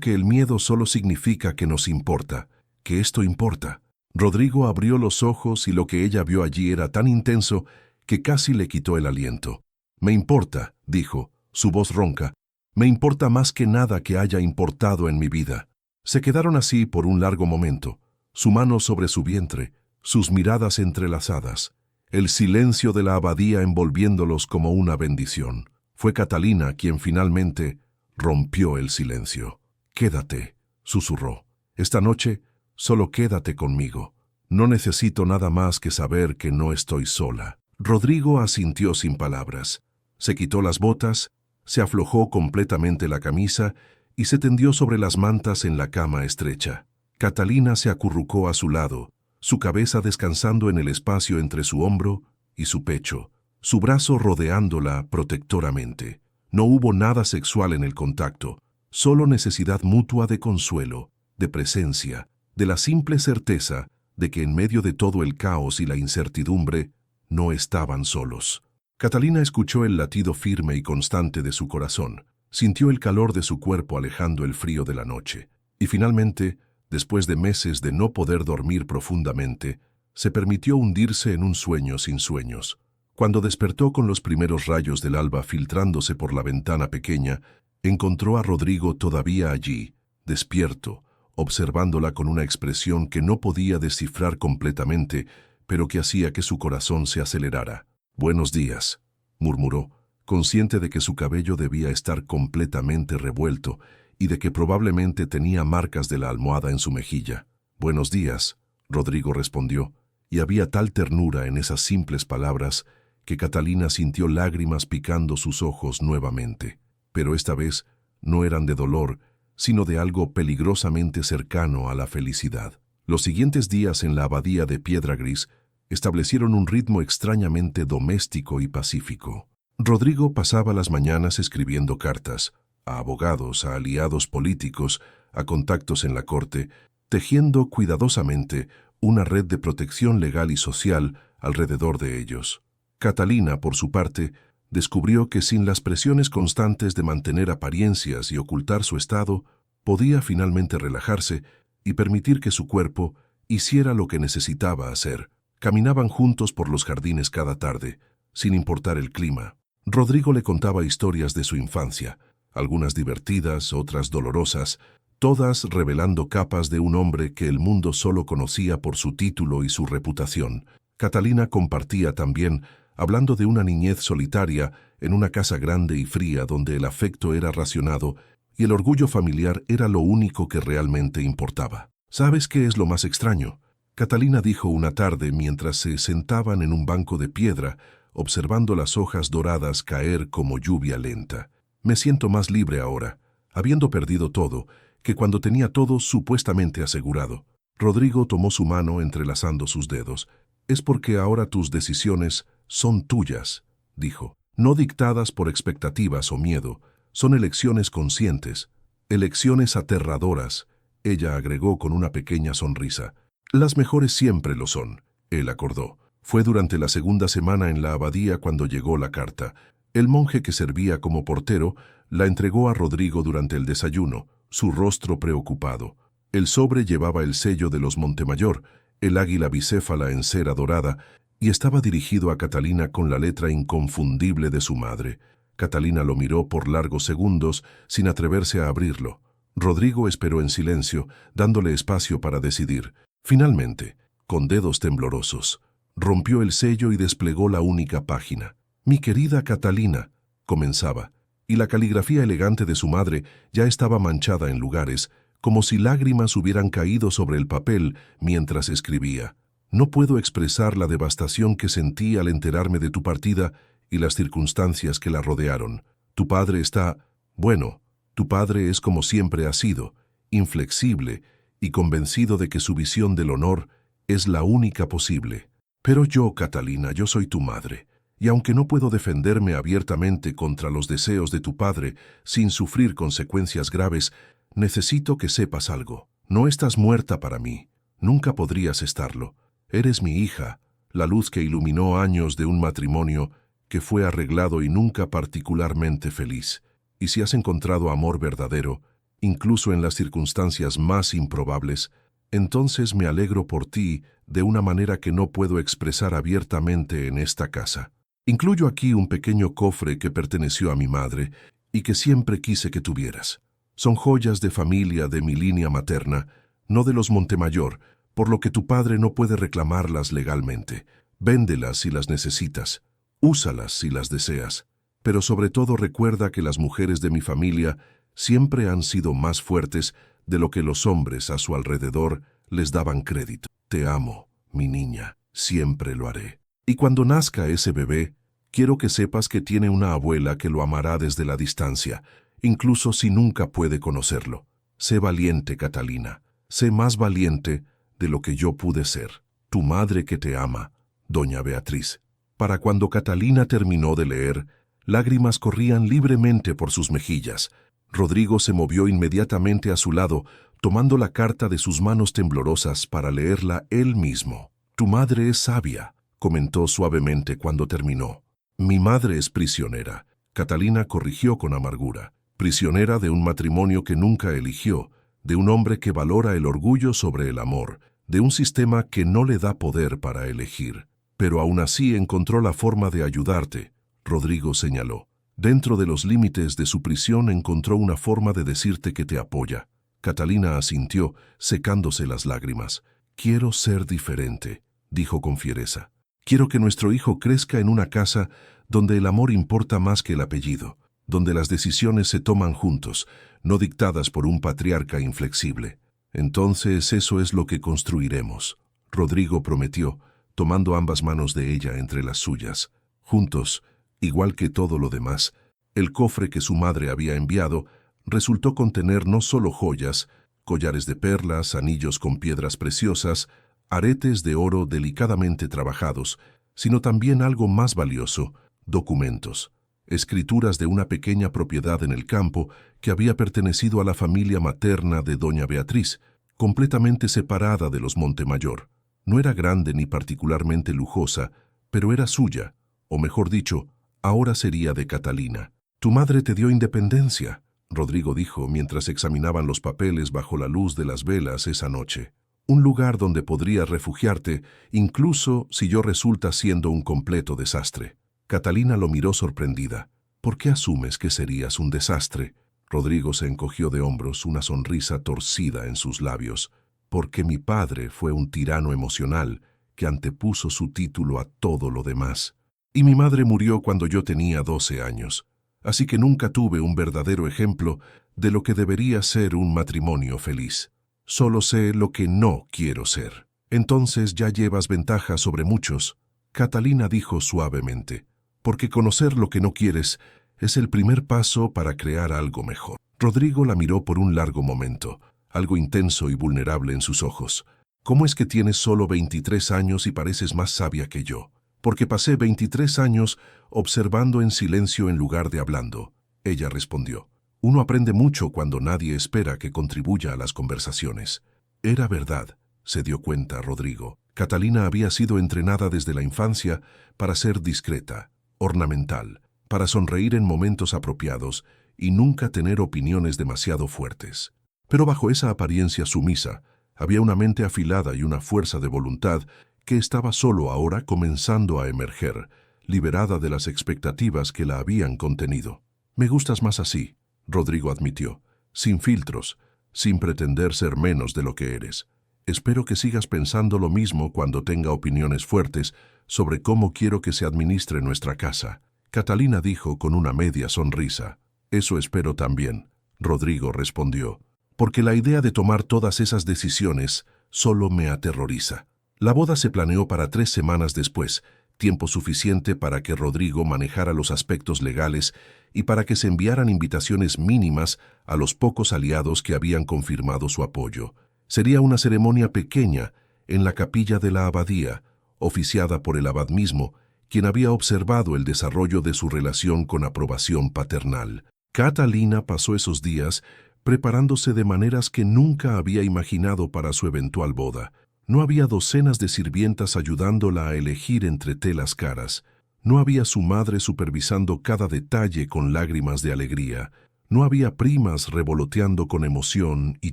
que el miedo solo significa que nos importa, que esto importa». Rodrigo abrió los ojos y lo que ella vio allí era tan intenso que casi le quitó el aliento. «Me importa», dijo, su voz ronca, «me importa más que nada que haya importado en mi vida». Se quedaron así por un largo momento, su mano sobre su vientre, sus miradas entrelazadas. el silencio de la abadía envolviéndolos como una bendición. Fue Catalina quien finalmente rompió el silencio. «Quédate», susurró. «Esta noche solo quédate conmigo. No necesito nada más que saber que no estoy sola». Rodrigo asintió sin palabras. Se quitó las botas, se aflojó completamente la camisa y se tendió sobre las mantas en la cama estrecha. Catalina se acurrucó a su lado, su cabeza descansando en el espacio entre su hombro y su pecho, su brazo rodeándola protectoramente. No hubo nada sexual en el contacto, solo necesidad mutua de consuelo, de presencia, de la simple certeza de que en medio de todo el caos y la incertidumbre no estaban solos. Catalina escuchó el latido firme y constante de su corazón, sintió el calor de su cuerpo alejando el frío de la noche, y finalmente, después de meses de no poder dormir profundamente, se permitió hundirse en un sueño sin sueños. Cuando despertó con los primeros rayos del alba filtrándose por la ventana pequeña, encontró a Rodrigo todavía allí, despierto, observándola con una expresión que no podía descifrar completamente, pero que hacía que su corazón se acelerara. «Buenos días», murmuró, consciente de que su cabello debía estar completamente revuelto y de que probablemente tenía marcas de la almohada en su mejilla. «Buenos días», Rodrigo respondió, y había tal ternura en esas simples palabras que Catalina sintió lágrimas picando sus ojos nuevamente. Pero esta vez no eran de dolor, sino de algo peligrosamente cercano a la felicidad. Los siguientes días en la abadía de Piedra Gris establecieron un ritmo extrañamente doméstico y pacífico. Rodrigo pasaba las mañanas escribiendo cartas a abogados, a aliados políticos, a contactos en la corte, tejiendo cuidadosamente una red de protección legal y social alrededor de ellos. Catalina, por su parte, descubrió que sin las presiones constantes de mantener apariencias y ocultar su estado, podía finalmente relajarse y permitir que su cuerpo hiciera lo que necesitaba hacer. Caminaban juntos por los jardines cada tarde, sin importar el clima. Rodrigo le contaba historias de su infancia, algunas divertidas, otras dolorosas, todas revelando capas de un hombre que el mundo solo conocía por su título y su reputación. Catalina compartía también, hablando de una niñez solitaria en una casa grande y fría donde el afecto era racionado y el orgullo familiar era lo único que realmente importaba. «¿Sabes qué es lo más extraño?», Catalina dijo una tarde mientras se sentaban en un banco de piedra, observando las hojas doradas caer como lluvia lenta. «Me siento más libre ahora, habiendo perdido todo, que cuando tenía todo supuestamente asegurado». Rodrigo tomó su mano entrelazando sus dedos. «Es porque ahora tus decisiones son tuyas», dijo. «No dictadas por expectativas o miedo, son elecciones conscientes, elecciones aterradoras», ella agregó con una pequeña sonrisa. «Las mejores siempre lo son», él acordó. Fue durante la segunda semana en la abadía cuando llegó la carta. El monje que servía como portero la entregó a Rodrigo durante el desayuno, su rostro preocupado. El sobre llevaba el sello de los Montemayor, el águila bicéfala en cera dorada, y estaba dirigido a Catalina con la letra inconfundible de su madre. Catalina lo miró por largos segundos sin atreverse a abrirlo. Rodrigo esperó en silencio, dándole espacio para decidir. Finalmente, con dedos temblorosos, rompió el sello y desplegó la única página. «Mi querida Catalina», comenzaba, y la caligrafía elegante de su madre ya estaba manchada en lugares, como si lágrimas hubieran caído sobre el papel mientras escribía. «No puedo expresar la devastación que sentí al enterarme de tu partida y las circunstancias que la rodearon. Tu padre está... bueno, tu padre es como siempre ha sido, inflexible y convencido de que su visión del honor es la única posible. Pero yo, Catalina, yo soy tu madre, y aunque no puedo defenderme abiertamente contra los deseos de tu padre sin sufrir consecuencias graves, necesito que sepas algo. No estás muerta para mí, nunca podrías estarlo. Eres mi hija, la luz que iluminó años de un matrimonio que fue arreglado y nunca particularmente feliz. Y si has encontrado amor verdadero, incluso en las circunstancias más improbables, entonces me alegro por ti de una manera que no puedo expresar abiertamente en esta casa. Incluyo aquí un pequeño cofre que perteneció a mi madre y que siempre quise que tuvieras. Son joyas de familia de mi línea materna, no de los Montemayor, por lo que tu padre no puede reclamarlas legalmente. Véndelas si las necesitas, úsalas si las deseas, pero sobre todo recuerda que las mujeres de mi familia siempre han sido más fuertes de lo que los hombres a su alrededor les daban crédito. Te amo, mi niña, siempre lo haré. Y cuando nazca ese bebé, quiero que sepas que tiene una abuela que lo amará desde la distancia, incluso si nunca puede conocerlo. Sé valiente, Catalina, sé más valiente de lo que yo pude ser. Tu madre que te ama, doña Beatriz. Para cuando Catalina terminó de leer, lágrimas corrían libremente por sus mejillas. Rodrigo se movió inmediatamente a su lado, tomando la carta de sus manos temblorosas para leerla él mismo. Tu madre es sabia, comentó suavemente cuando terminó. Mi madre es prisionera, Catalina corrigió con amargura. Prisionera de un matrimonio que nunca eligió, de un hombre que valora el orgullo sobre el amor, de un sistema que no le da poder para elegir. Pero aún así encontró la forma de ayudarte, Rodrigo señaló. Dentro de los límites de su prisión encontró una forma de decirte que te apoya. Catalina asintió, secándose las lágrimas. Quiero ser diferente, dijo con fiereza. Quiero que nuestro hijo crezca en una casa donde el amor importa más que el apellido, donde las decisiones se toman juntos, no dictadas por un patriarca inflexible. Entonces eso es lo que construiremos, Rodrigo prometió, tomando ambas manos de ella entre las suyas. Juntos, igual que todo lo demás, el cofre que su madre había enviado resultó contener no solo joyas, collares de perlas, anillos con piedras preciosas, aretes de oro delicadamente trabajados, sino también algo más valioso, documentos, escrituras de una pequeña propiedad en el campo que había pertenecido a la familia materna de doña Beatriz, completamente separada de los Montemayor. No era grande ni particularmente lujosa, pero era suya, o mejor dicho, ahora sería de Catalina. Tu madre te dio independencia, Rodrigo dijo mientras examinaban los papeles bajo la luz de las velas esa noche. Un lugar donde podrías refugiarte, incluso si yo resulta siendo un completo desastre. Catalina lo miró sorprendida. ¿Por qué asumes que serías un desastre? Rodrigo se encogió de hombros, una sonrisa torcida en sus labios. Porque mi padre fue un tirano emocional que antepuso su título a todo lo demás. Y mi madre murió cuando yo tenía 12 años. Así que nunca tuve un verdadero ejemplo de lo que debería ser un matrimonio feliz. Solo sé lo que no quiero ser. Entonces ya llevas ventaja sobre muchos, Catalina dijo suavemente, porque conocer lo que no quieres es el primer paso para crear algo mejor. Rodrigo la miró por un largo momento, algo intenso y vulnerable en sus ojos. ¿Cómo es que tienes solo 23 años y pareces más sabia que yo? Porque pasé 23 años observando en silencio en lugar de hablando. Ella respondió. Uno aprende mucho cuando nadie espera que contribuya a las conversaciones. Era verdad, se dio cuenta Rodrigo. Catalina había sido entrenada desde la infancia para ser discreta, ornamental, para sonreír en momentos apropiados y nunca tener opiniones demasiado fuertes. Pero bajo esa apariencia sumisa, había una mente afilada y una fuerza de voluntad que estaba solo ahora comenzando a emerger, liberada de las expectativas que la habían contenido. Me gustas más así, Rodrigo admitió, sin filtros, sin pretender ser menos de lo que eres. Espero que sigas pensando lo mismo cuando tenga opiniones fuertes sobre cómo quiero que se administre nuestra casa. Catalina dijo con una media sonrisa. Eso espero también, Rodrigo respondió, porque la idea de tomar todas esas decisiones solo me aterroriza. La boda se planeó para 3 semanas después, tiempo suficiente para que Rodrigo manejara los aspectos legales y para que se enviaran invitaciones mínimas a los pocos aliados que habían confirmado su apoyo. Sería una ceremonia pequeña en la capilla de la abadía, oficiada por el abad mismo, quien había observado el desarrollo de su relación con aprobación paternal. Catalina pasó esos días preparándose de maneras que nunca había imaginado para su eventual boda. No había docenas de sirvientas ayudándola a elegir entre telas caras. No había su madre supervisando cada detalle con lágrimas de alegría. No había primas revoloteando con emoción y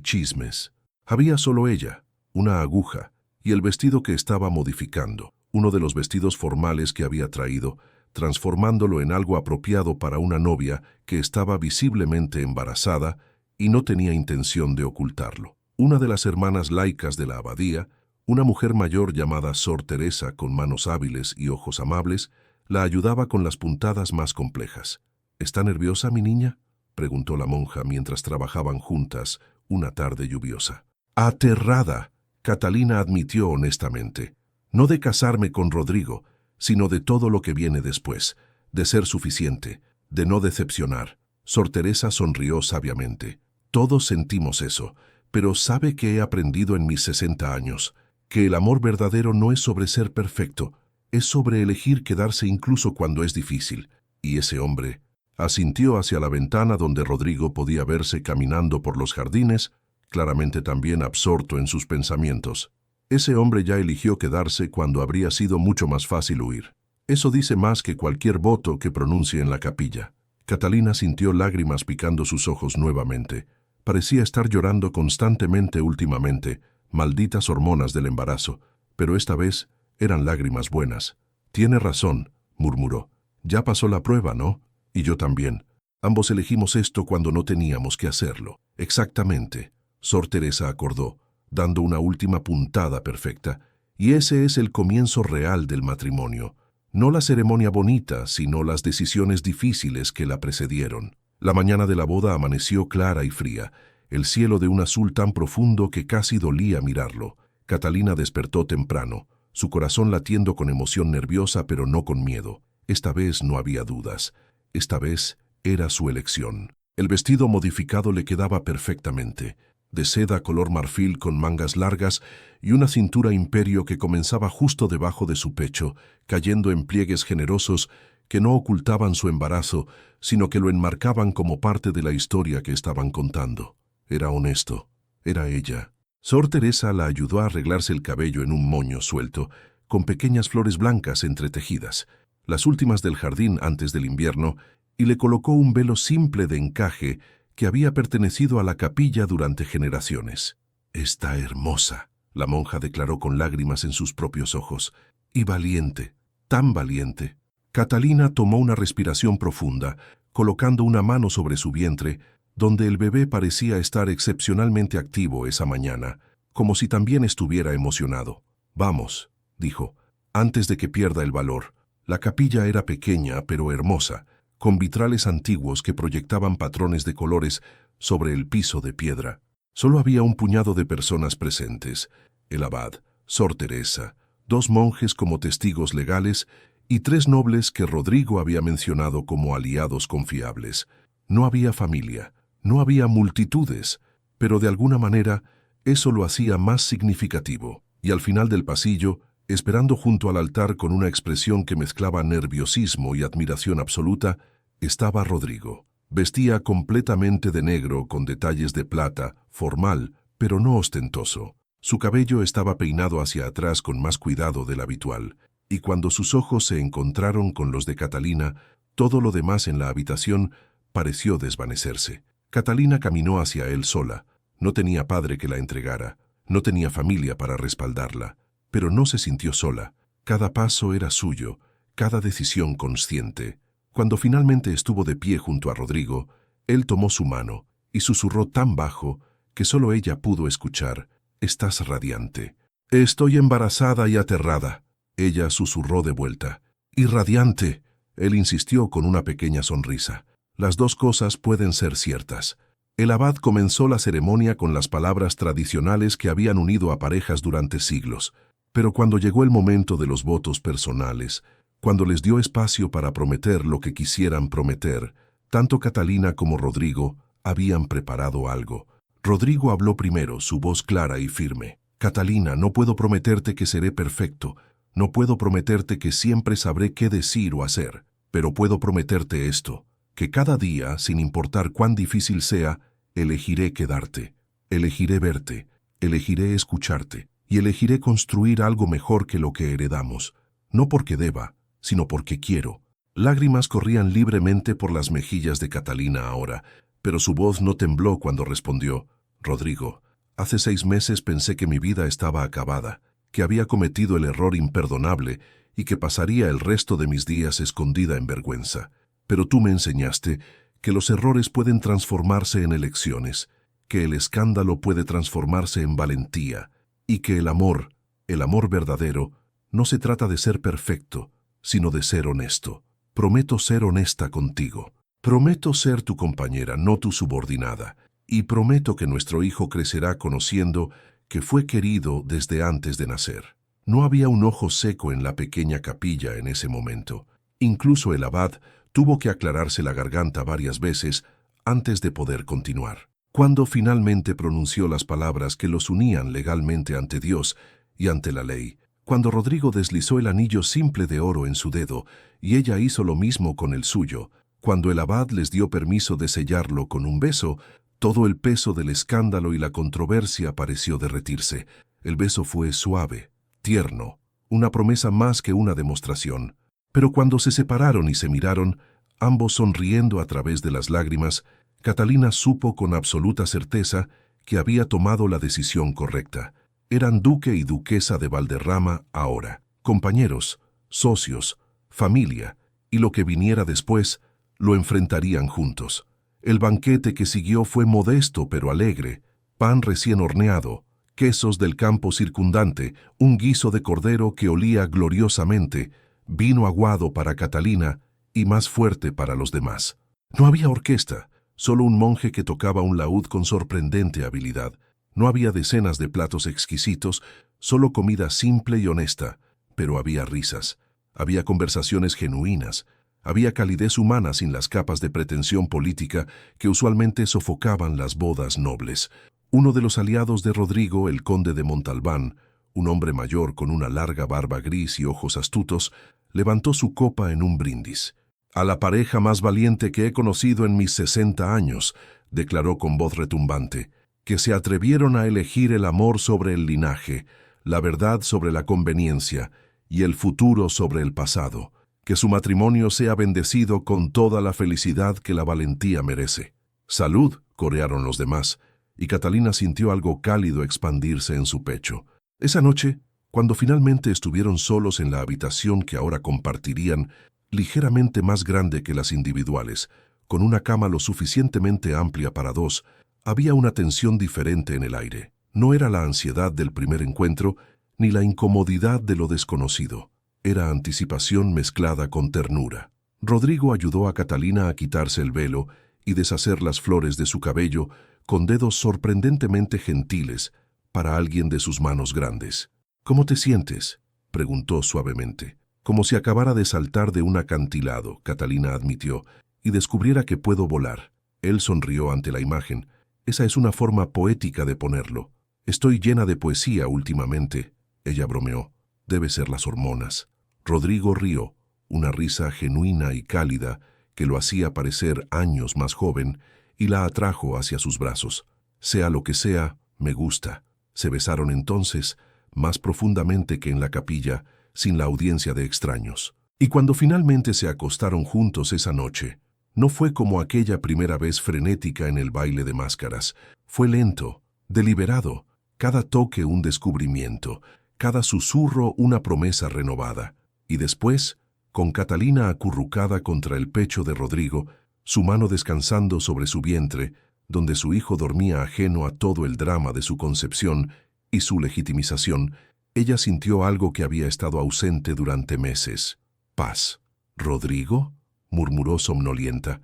chismes. Había solo ella, una aguja, y el vestido que estaba modificando, uno de los vestidos formales que había traído, transformándolo en algo apropiado para una novia que estaba visiblemente embarazada y no tenía intención de ocultarlo. Una de las hermanas laicas de la abadía, Una mujer mayor llamada Sor Teresa, con manos hábiles y ojos amables, la ayudaba con las puntadas más complejas. ¿Está nerviosa, mi niña?, preguntó la monja mientras trabajaban juntas una tarde lluviosa. Aterrada, Catalina admitió honestamente. No de casarme con Rodrigo, sino de todo lo que viene después, de ser suficiente, de no decepcionar. Sor Teresa sonrió sabiamente. Todos sentimos eso, pero ¿sabe qué he aprendido en mis 60 años? Que el amor verdadero no es sobre ser perfecto, es sobre elegir quedarse incluso cuando es difícil. Y ese hombre asintió hacia la ventana donde Rodrigo podía verse caminando por los jardines, claramente también absorto en sus pensamientos. Ese hombre ya eligió quedarse cuando habría sido mucho más fácil huir. Eso dice más que cualquier voto que pronuncie en la capilla. Catalina sintió lágrimas picando sus ojos nuevamente. Parecía estar llorando constantemente últimamente, malditas hormonas del embarazo, pero esta vez eran lágrimas buenas. Tiene razón, murmuró. Ya pasó la prueba, ¿no? Y yo también. Ambos elegimos esto cuando no teníamos que hacerlo. Exactamente, Sor Teresa acordó, dando una última puntada perfecta. Y ese es el comienzo real del matrimonio. No la ceremonia bonita, sino las decisiones difíciles que la precedieron. La mañana de la boda amaneció clara y fría, el cielo de un azul tan profundo que casi dolía mirarlo. Catalina despertó temprano, su corazón latiendo con emoción nerviosa pero no con miedo. Esta vez no había dudas. Esta vez era su elección. El vestido modificado le quedaba perfectamente, de seda color marfil con mangas largas y una cintura imperio que comenzaba justo debajo de su pecho, cayendo en pliegues generosos que no ocultaban su embarazo, sino que lo enmarcaban como parte de la historia que estaban contando. Era honesto. Era ella. Sor Teresa la ayudó a arreglarse el cabello en un moño suelto, con pequeñas flores blancas entretejidas, las últimas del jardín antes del invierno, y le colocó un velo simple de encaje que había pertenecido a la capilla durante generaciones. «Está hermosa», la monja declaró con lágrimas en sus propios ojos. «Y valiente, tan valiente». Catalina tomó una respiración profunda, colocando una mano sobre su vientre, donde el bebé parecía estar excepcionalmente activo esa mañana, como si también estuviera emocionado. «Vamos», dijo, «antes de que pierda el valor». La capilla era pequeña pero hermosa, con vitrales antiguos que proyectaban patrones de colores sobre el piso de piedra. Solo había un puñado de personas presentes: el abad, Sor Teresa, 2 monjes como testigos legales y 3 nobles que Rodrigo había mencionado como aliados confiables. No había familia, no había multitudes, pero de alguna manera eso lo hacía más significativo. Y al final del pasillo, esperando junto al altar con una expresión que mezclaba nerviosismo y admiración absoluta, estaba Rodrigo. Vestía completamente de negro con detalles de plata, formal, pero no ostentoso. Su cabello estaba peinado hacia atrás con más cuidado del habitual, y cuando sus ojos se encontraron con los de Catalina, todo lo demás en la habitación pareció desvanecerse. Catalina caminó hacia él sola. No tenía padre que la entregara, no tenía familia para respaldarla. Pero no se sintió sola. Cada paso era suyo, cada decisión consciente. Cuando finalmente estuvo de pie junto a Rodrigo, él tomó su mano y susurró tan bajo que solo ella pudo escuchar: «Estás radiante». «Estoy embarazada y aterrada», ella susurró de vuelta. «Y radiante», él insistió con una pequeña sonrisa. «Las dos cosas pueden ser ciertas». El abad comenzó la ceremonia con las palabras tradicionales que habían unido a parejas durante siglos. Pero cuando llegó el momento de los votos personales, cuando les dio espacio para prometer lo que quisieran prometer, tanto Catalina como Rodrigo habían preparado algo. Rodrigo habló primero, su voz clara y firme. «Catalina, no puedo prometerte que seré perfecto, no puedo prometerte que siempre sabré qué decir o hacer, pero puedo prometerte esto, que cada día, sin importar cuán difícil sea, elegiré quedarte, elegiré verte, elegiré escucharte. Y elegiré construir algo mejor que lo que heredamos, no porque deba, sino porque quiero». Lágrimas corrían libremente por las mejillas de Catalina ahora, pero su voz no tembló cuando respondió: «Rodrigo, hace 6 meses pensé que mi vida estaba acabada, que había cometido el error imperdonable y que pasaría el resto de mis días escondida en vergüenza. Pero tú me enseñaste que los errores pueden transformarse en elecciones, que el escándalo puede transformarse en valentía, y que el amor El amor verdadero no se trata de ser perfecto, sino de ser honesto. Prometo ser honesta contigo. Prometo ser tu compañera, no tu subordinada. Y prometo que nuestro hijo crecerá conociendo que fue querido desde antes de nacer. No había un ojo seco en la pequeña capilla en ese momento. Incluso el abad tuvo que aclararse la garganta varias veces antes de poder continuar. Cuando finalmente pronunció las palabras que los unían legalmente ante Dios y ante la ley, cuando Rodrigo deslizó el anillo simple de oro en su dedo y ella hizo lo mismo con el suyo, cuando el abad les dio permiso de sellarlo con un beso, todo el peso del escándalo y la controversia pareció derretirse. El beso fue suave, tierno, una promesa más que una demostración. Pero cuando se separaron y se miraron, ambos sonriendo a través de las lágrimas, Catalina supo con absoluta certeza que había tomado la decisión correcta. Eran duque y duquesa de Valderrama ahora, compañeros, socios, familia, y lo que viniera después lo enfrentarían juntos. El banquete que siguió fue modesto pero alegre: pan recién horneado, quesos del campo circundante, un guiso de cordero que olía gloriosamente, vino aguado para Catalina y más fuerte para los demás. No había orquesta, solo un monje que tocaba un laúd con sorprendente habilidad. No había decenas de platos exquisitos, solo comida simple y honesta, pero había risas, había conversaciones genuinas, había calidez humana sin las capas de pretensión política que usualmente sofocaban las bodas nobles. Uno de los aliados de Rodrigo, el conde de Montalbán, un hombre mayor con una larga barba gris y ojos astutos, levantó su copa en un brindis. «A la pareja más valiente que he conocido en mis 60 años», declaró con voz retumbante, «que se atrevieron a elegir el amor sobre el linaje, la verdad sobre la conveniencia y el futuro sobre el pasado. Que su matrimonio sea bendecido con toda la felicidad que la valentía merece». «Salud», corearon los demás, y Catalina sintió algo cálido expandirse en su pecho. Esa noche, cuando finalmente estuvieron solos en la habitación que ahora compartirían, ligeramente más grande que las individuales, con una cama lo suficientemente amplia para dos, había una tensión diferente en el aire. No era la ansiedad del primer encuentro, ni la incomodidad de lo desconocido. Era anticipación mezclada con ternura. Rodrigo ayudó a Catalina a quitarse el velo y deshacer las flores de su cabello con dedos sorprendentemente gentiles para alguien de sus manos grandes. «¿Cómo te sientes?», preguntó suavemente. «Como si acabara de saltar de un acantilado», Catalina admitió, «y descubriera que puedo volar». Él sonrió ante la imagen. «Esa es una forma poética de ponerlo». «Estoy llena de poesía últimamente», ella bromeó. «Debe ser las hormonas». Rodrigo rió, una risa genuina y cálida que lo hacía parecer años más joven, y la atrajo hacia sus brazos. «Sea lo que sea, me gusta». Se besaron entonces, más profundamente que en la capilla, sin la audiencia de extraños. Y cuando finalmente se acostaron juntos esa noche, no fue como aquella primera vez frenética en el baile de máscaras. Fue lento, deliberado, cada toque un descubrimiento, cada susurro una promesa renovada. Y después, con Catalina acurrucada contra el pecho de Rodrigo, su mano descansando sobre su vientre, donde su hijo dormía ajeno a todo el drama de su concepción y su legitimización, ella sintió algo que había estado ausente durante meses: paz. «¿Rodrigo?», murmuró somnolienta.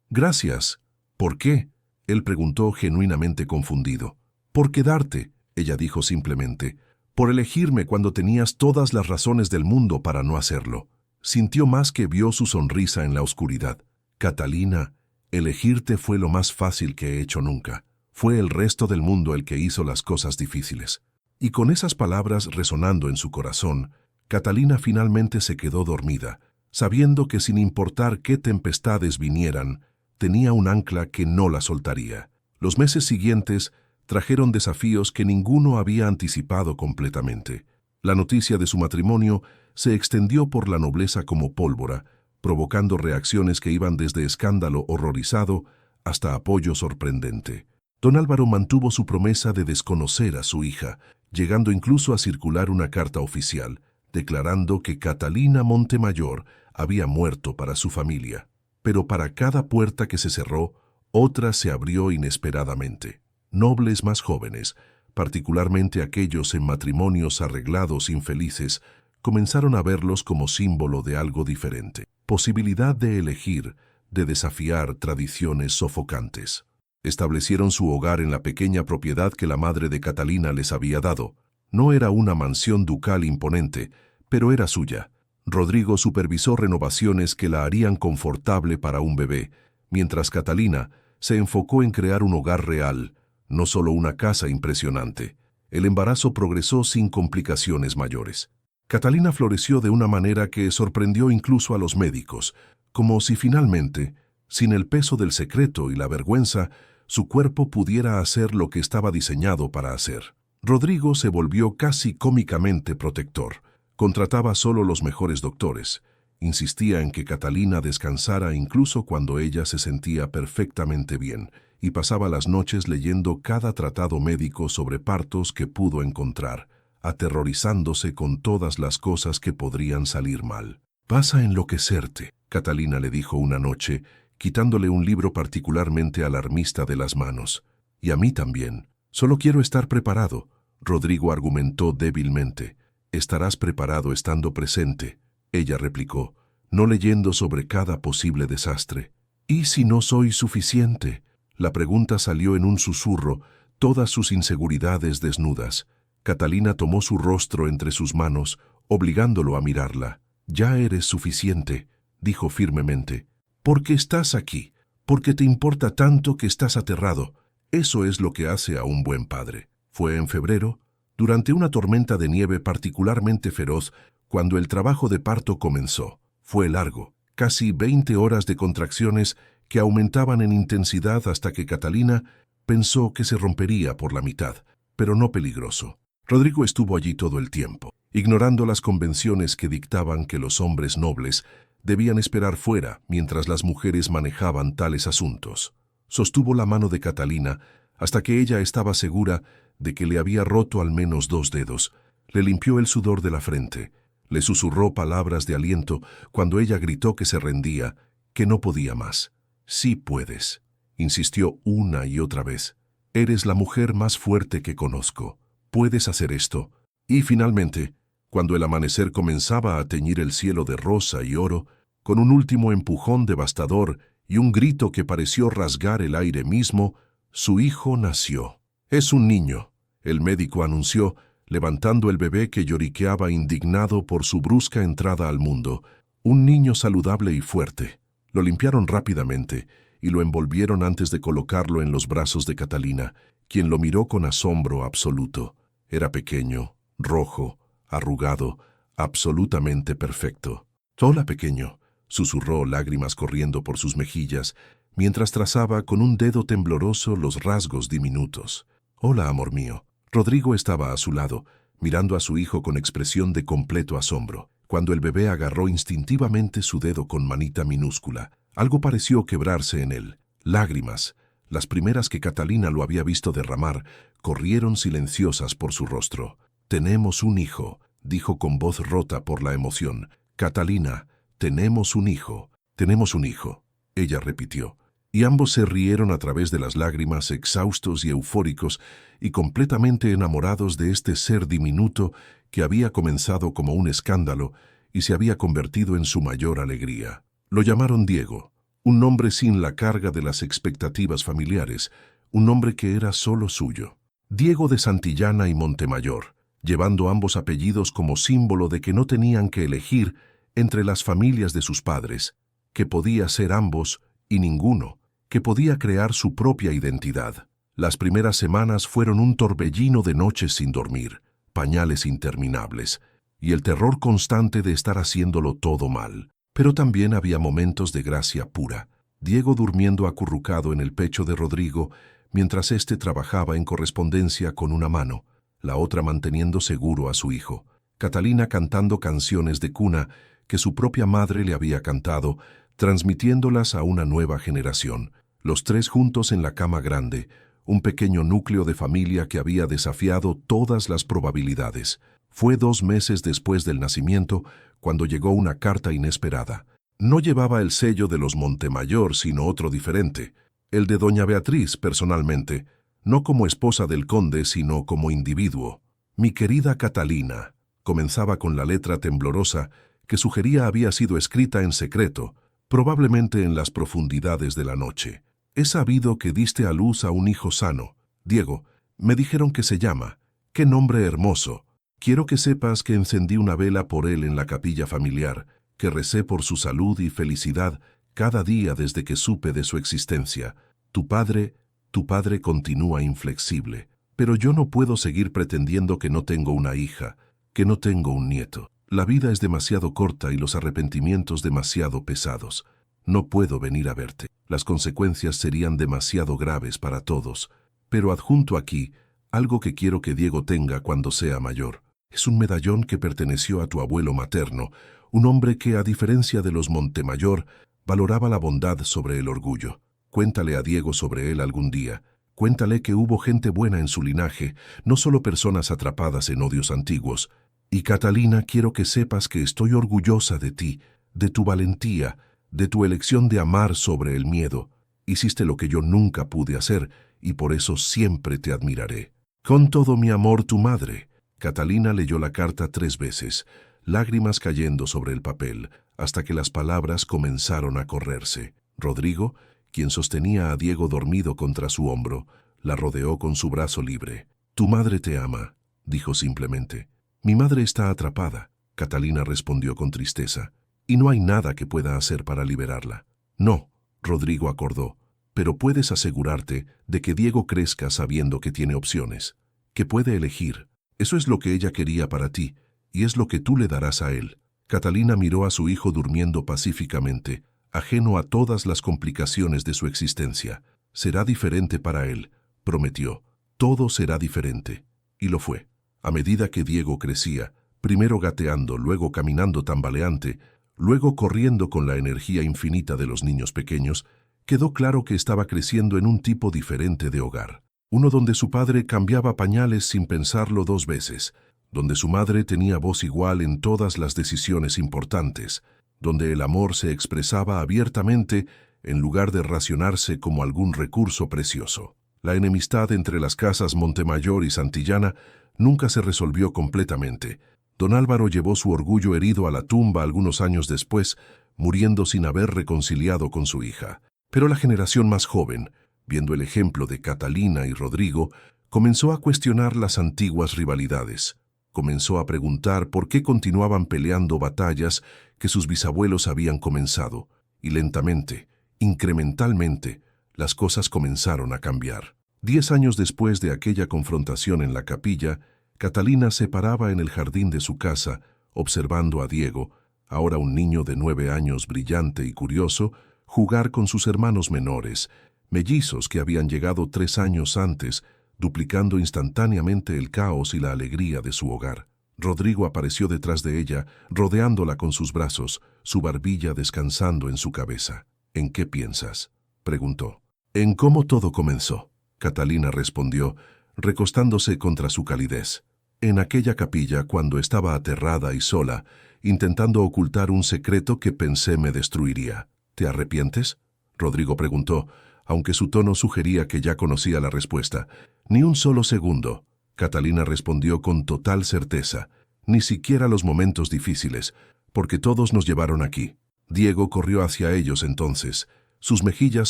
«Gracias». «¿Por qué?», él preguntó genuinamente confundido. «Por quedarte», ella dijo simplemente. «Por elegirme cuando tenías todas las razones del mundo para no hacerlo». Sintió más que vio su sonrisa en la oscuridad. «Catalina, elegirte fue lo más fácil que he hecho nunca. Fue el resto del mundo el que hizo las cosas difíciles». Y con esas palabras resonando en su corazón, Catalina finalmente se quedó dormida, sabiendo que sin importar qué tempestades vinieran, tenía un ancla que no la soltaría. Los meses siguientes trajeron desafíos que ninguno había anticipado completamente. La noticia de su matrimonio se extendió por la nobleza como pólvora, provocando reacciones que iban desde escándalo horrorizado hasta apoyo sorprendente. Don Álvaro mantuvo su promesa de desconocer a su hija, llegando incluso a circular una carta oficial, declarando que Catalina Montemayor había muerto para su familia. Pero para cada puerta que se cerró, otra se abrió inesperadamente. Nobles más jóvenes, particularmente aquellos en matrimonios arreglados infelices, comenzaron a verlos como símbolo de algo diferente. Posibilidad de elegir, de desafiar tradiciones sofocantes. Establecieron su hogar en la pequeña propiedad que la madre de Catalina les había dado. No era una mansión ducal imponente, pero era suya. Rodrigo supervisó renovaciones que la harían confortable para un bebé, mientras Catalina se enfocó en crear un hogar real, no solo una casa impresionante. El embarazo progresó sin complicaciones mayores. Catalina floreció de una manera que sorprendió incluso a los médicos, como si finalmente, sin el peso del secreto y la vergüenza, su cuerpo pudiera hacer lo que estaba diseñado para hacer. Rodrigo se volvió casi cómicamente protector. Contrataba solo los mejores doctores. Insistía en que Catalina descansara incluso cuando ella se sentía perfectamente bien, y pasaba las noches leyendo cada tratado médico sobre partos que pudo encontrar, aterrorizándose con todas las cosas que podrían salir mal. «Vas a enloquecerte», Catalina le dijo una noche, quitándole un libro particularmente alarmista de las manos. «Y a mí también. Solo quiero estar preparado», Rodrigo argumentó débilmente. «Estarás preparado estando presente», ella replicó, no leyendo sobre cada posible desastre. «¿Y si no soy suficiente?». La pregunta salió en un susurro, todas sus inseguridades desnudas. Catalina tomó su rostro entre sus manos, obligándolo a mirarla. «Ya eres suficiente», dijo firmemente. «Porque estás aquí, porque te importa tanto que estás aterrado. Eso es lo que hace a un buen padre». Fue en febrero, durante una tormenta de nieve particularmente feroz, cuando el trabajo de parto comenzó. Fue largo, casi 20 horas de contracciones que aumentaban en intensidad hasta que Catalina pensó que se rompería por la mitad, pero no peligroso. Rodrigo estuvo allí todo el tiempo, ignorando las convenciones que dictaban que los hombres nobles debían esperar fuera mientras las mujeres manejaban tales asuntos. Sostuvo la mano de Catalina hasta que ella estaba segura de que le había roto al menos 2 dedos. Le limpió el sudor de la frente. Le susurró palabras de aliento cuando ella gritó que se rendía, que no podía más. «Sí puedes», insistió una y otra vez. «Eres la mujer más fuerte que conozco. Puedes hacer esto». Y finalmente, cuando el amanecer comenzaba a teñir el cielo de rosa y oro, con un último empujón devastador y un grito que pareció rasgar el aire mismo, su hijo nació. «Es un niño», el médico anunció, levantando el bebé que lloriqueaba indignado por su brusca entrada al mundo. «Un niño saludable y fuerte». Lo limpiaron rápidamente y lo envolvieron antes de colocarlo en los brazos de Catalina, quien lo miró con asombro absoluto. Era pequeño, rojo, arrugado, absolutamente perfecto. «Hola, pequeño», susurró, lágrimas corriendo por sus mejillas, mientras trazaba con un dedo tembloroso los rasgos diminutos. «Hola, amor mío». Rodrigo estaba a su lado, mirando a su hijo con expresión de completo asombro. Cuando el bebé agarró instintivamente su dedo con manita minúscula, algo pareció quebrarse en él. Lágrimas, las primeras que Catalina lo había visto derramar, corrieron silenciosas por su rostro. «Tenemos un hijo», dijo con voz rota por la emoción. «Catalina, tenemos un hijo». «Tenemos un hijo», ella repitió. Y ambos se rieron a través de las lágrimas, exhaustos y eufóricos, y completamente enamorados de este ser diminuto que había comenzado como un escándalo y se había convertido en su mayor alegría. Lo llamaron Diego, un nombre sin la carga de las expectativas familiares, un nombre que era solo suyo. Diego de Santillana y Montemayor, llevando ambos apellidos como símbolo de que no tenían que elegir entre las familias de sus padres, que podía ser ambos y ninguno, que podía crear su propia identidad. Las primeras semanas fueron un torbellino de noches sin dormir, pañales interminables, y el terror constante de estar haciéndolo todo mal. Pero también había momentos de gracia pura. Diego durmiendo acurrucado en el pecho de Rodrigo, mientras éste trabajaba en correspondencia con una mano, la otra manteniendo seguro a su hijo. Catalina cantando canciones de cuna que su propia madre le había cantado, transmitiéndolas a una nueva generación. Los tres juntos en la cama grande, un pequeño núcleo de familia que había desafiado todas las probabilidades. Fue 2 meses después del nacimiento cuando llegó una carta inesperada. No llevaba el sello de los Montemayor, sino otro diferente, el de doña Beatriz personalmente. no como esposa del conde, sino como individuo. Mi querida Catalina, comenzaba con la letra temblorosa que sugería había sido escrita en secreto, probablemente en las profundidades de la noche. He sabido que diste a luz a un hijo sano. Diego, me dijeron que se llama. ¡Qué nombre hermoso! Quiero que sepas que encendí una vela por él en la capilla familiar, que recé por su salud y felicidad cada día desde que supe de su existencia. Tu padre continúa inflexible. Pero yo no puedo seguir pretendiendo que no tengo una hija, que no tengo un nieto. La vida es demasiado corta y los arrepentimientos demasiado pesados. No puedo venir a verte. Las consecuencias serían demasiado graves para todos. Pero adjunto aquí algo que quiero que Diego tenga cuando sea mayor. Es un medallón que perteneció a tu abuelo materno, un hombre que, a diferencia de los Montemayor, valoraba la bondad sobre el orgullo. Cuéntale a Diego sobre él algún día. Cuéntale que hubo gente buena en su linaje, no solo personas atrapadas en odios antiguos. Y Catalina, quiero que sepas que estoy orgullosa de ti, de tu valentía, de tu elección de amar sobre el miedo. Hiciste lo que yo nunca pude hacer, y por eso siempre te admiraré. Con todo mi amor, tu madre. Catalina leyó la carta 3 veces, lágrimas cayendo sobre el papel, hasta que las palabras comenzaron a correrse. Rodrigo, quien sostenía a Diego dormido contra su hombro, la rodeó con su brazo libre. Tu madre te ama, dijo simplemente. Mi madre está atrapada, Catalina respondió con tristeza, y no hay nada que pueda hacer para liberarla. No, Rodrigo acordó, pero puedes asegurarte de que Diego crezca sabiendo que tiene opciones, que puede elegir. Eso es lo que ella quería para ti, y es lo que tú le darás a él. Catalina miró a su hijo durmiendo pacíficamente, ajeno a todas las complicaciones de su existencia. Será diferente para él, prometió. Todo será diferente. Y lo fue. A medida que Diego crecía, primero gateando, luego caminando tambaleante, luego corriendo con la energía infinita de los niños pequeños, quedó claro que estaba creciendo en un tipo diferente de hogar. Uno donde su padre cambiaba pañales sin pensarlo 2 veces, donde su madre tenía voz igual en todas las decisiones importantes, donde el amor se expresaba abiertamente en lugar de racionarse como algún recurso precioso. La enemistad entre las casas Montemayor y Santillana nunca se resolvió completamente. Don Álvaro llevó su orgullo herido a la tumba algunos años después, muriendo sin haber reconciliado con su hija. Pero la generación más joven, viendo el ejemplo de Catalina y Rodrigo, comenzó a cuestionar las antiguas rivalidades. Comenzó a preguntar por qué continuaban peleando batallas que sus bisabuelos habían comenzado, y lentamente, incrementalmente, las cosas comenzaron a cambiar. 10 años después de aquella confrontación en la capilla, Catalina se paraba en el jardín de su casa, observando a Diego, ahora un niño de 9 años brillante y curioso, jugar con sus hermanos menores, mellizos que habían llegado 3 años antes, duplicando instantáneamente el caos y la alegría de su hogar. Rodrigo apareció detrás de ella, rodeándola con sus brazos, su barbilla descansando en su cabeza. ¿En qué piensas?, preguntó. En cómo todo comenzó, Catalina respondió, recostándose contra su calidez. En aquella capilla, cuando estaba aterrada y sola, intentando ocultar un secreto que pensé me destruiría. ¿Te arrepientes?, Rodrigo preguntó, aunque su tono sugería que ya conocía la respuesta. Ni un solo segundo, Catalina respondió con total certeza, ni siquiera los momentos difíciles, porque todos nos llevaron aquí. Diego corrió hacia ellos entonces, sus mejillas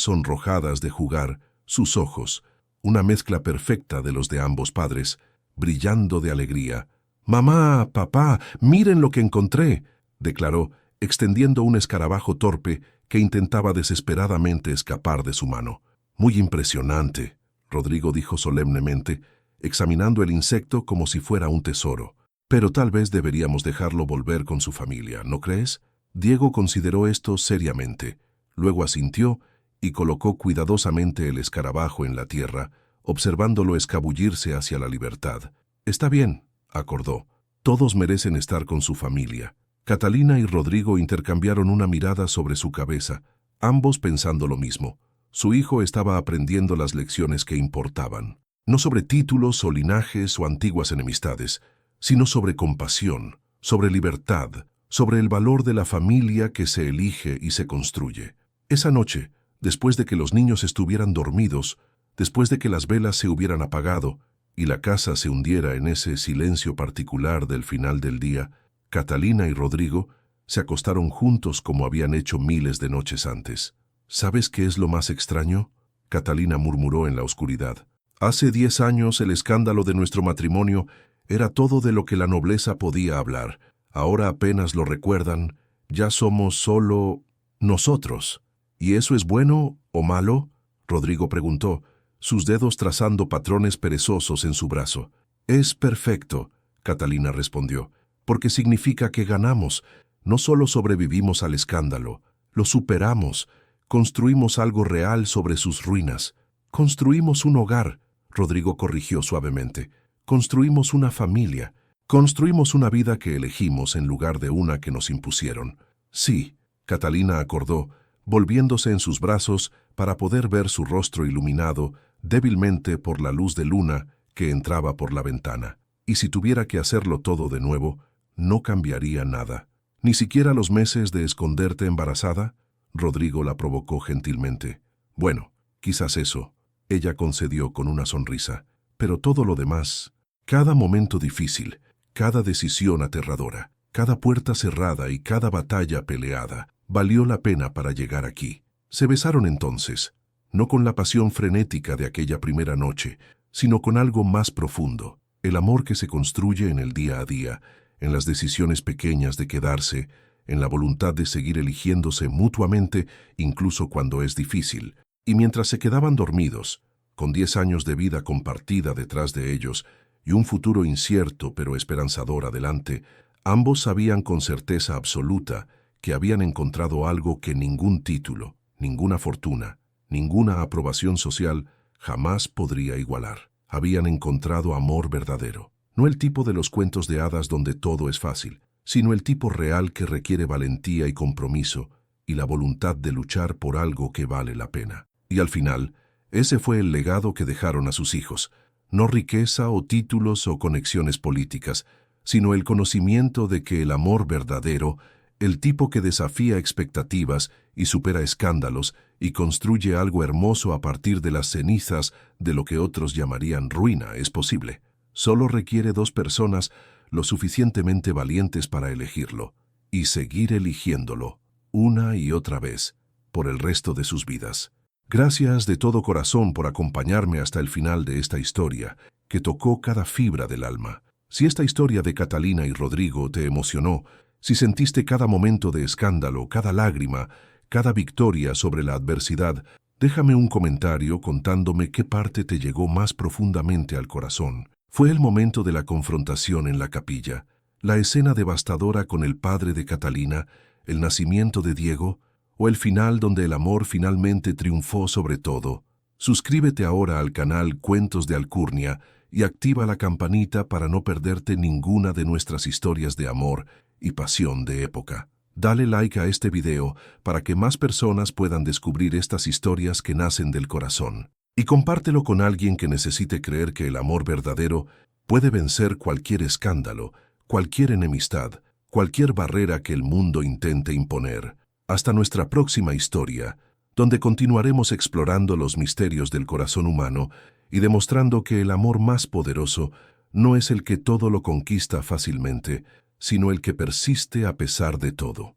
sonrojadas de jugar, sus ojos, una mezcla perfecta de los de ambos padres, brillando de alegría. «Mamá, papá, miren lo que encontré», declaró, extendiendo un escarabajo torpe que intentaba desesperadamente escapar de su mano. «Muy impresionante», Rodrigo dijo solemnemente, examinando el insecto como si fuera un tesoro. «Pero tal vez deberíamos dejarlo volver con su familia, ¿no crees?». Diego consideró esto seriamente, luego asintió y colocó cuidadosamente el escarabajo en la tierra, observándolo escabullirse hacia la libertad. «Está bien», acordó. «Todos merecen estar con su familia». Catalina y Rodrigo intercambiaron una mirada sobre su cabeza, ambos pensando lo mismo. Su hijo estaba aprendiendo las lecciones que importaban, no sobre títulos o linajes o antiguas enemistades, sino sobre compasión, sobre libertad, sobre el valor de la familia que se elige y se construye. Esa noche, después de que los niños estuvieran dormidos, Después de que las velas se hubieran apagado y la casa se hundiera en ese silencio particular del final del día, Catalina y Rodrigo se acostaron juntos como habían hecho miles de noches antes. ¿Sabes qué es lo más extraño?, Catalina murmuró en la oscuridad. Hace 10 años el escándalo de nuestro matrimonio era todo de lo que la nobleza podía hablar. Ahora apenas lo recuerdan, ya somos solo nosotros. ¿Y eso es bueno o malo?, Rodrigo preguntó, sus dedos trazando patrones perezosos en su brazo. Es perfecto, Catalina respondió, porque significa que ganamos. No solo sobrevivimos al escándalo, lo superamos, construimos algo real sobre sus ruinas. Construimos un hogar, Rodrigo corrigió suavemente. Construimos una familia. Construimos una vida que elegimos en lugar de una que nos impusieron. Sí, Catalina acordó, volviéndose en sus brazos para poder ver su rostro iluminado débilmente por la luz de luna que entraba por la ventana. Y si tuviera que hacerlo todo de nuevo, no cambiaría nada. ¿Ni siquiera los meses de esconderte embarazada?, Rodrigo la provocó gentilmente. Bueno, quizás eso, ella concedió con una sonrisa. Pero todo lo demás, cada momento difícil, cada decisión aterradora, cada puerta cerrada y cada batalla peleada, valió la pena para llegar aquí. Se besaron entonces, no con la pasión frenética de aquella primera noche, sino con algo más profundo, el amor que se construye en el día a día, en las decisiones pequeñas de quedarse, en la voluntad de seguir eligiéndose mutuamente incluso cuando es difícil. Y mientras se quedaban dormidos, con 10 años de vida compartida detrás de ellos y un futuro incierto pero esperanzador adelante, ambos sabían con certeza absoluta que habían encontrado algo que ningún título, ninguna fortuna, ninguna aprobación social jamás podría igualar. Habían encontrado amor verdadero, no el tipo de los cuentos de hadas donde todo es fácil, sino el tipo real que requiere valentía y compromiso y la voluntad de luchar por algo que vale la pena. Y al final, ese fue el legado que dejaron a sus hijos, no riqueza o títulos o conexiones políticas, sino el conocimiento de que el amor verdadero, el tipo que desafía expectativas y supera escándalos y construye algo hermoso a partir de las cenizas de lo que otros llamarían ruina, es posible. Solo requiere 2 personas lo suficientemente valientes para elegirlo y seguir eligiéndolo una y otra vez por el resto de sus vidas. Gracias de todo corazón por acompañarme hasta el final de esta historia, que tocó cada fibra del alma. Si esta historia de Catalina y Rodrigo te emocionó, si sentiste cada momento de escándalo, cada lágrima, cada victoria sobre la adversidad, déjame un comentario contándome qué parte te llegó más profundamente al corazón. ¿Fue el momento de la confrontación en la capilla, la escena devastadora con el padre de Catalina, el nacimiento de Diego, o el final donde el amor finalmente triunfó sobre todo? Suscríbete ahora al canal Cuentos de Alcurnia y activa la campanita para no perderte ninguna de nuestras historias de amor y pasión de época. Dale like a este video para que más personas puedan descubrir estas historias que nacen del corazón. Y compártelo con alguien que necesite creer que el amor verdadero puede vencer cualquier escándalo, cualquier enemistad, cualquier barrera que el mundo intente imponer. Hasta nuestra próxima historia, donde continuaremos explorando los misterios del corazón humano y demostrando que el amor más poderoso no es el que todo lo conquista fácilmente, sino el que persiste a pesar de todo.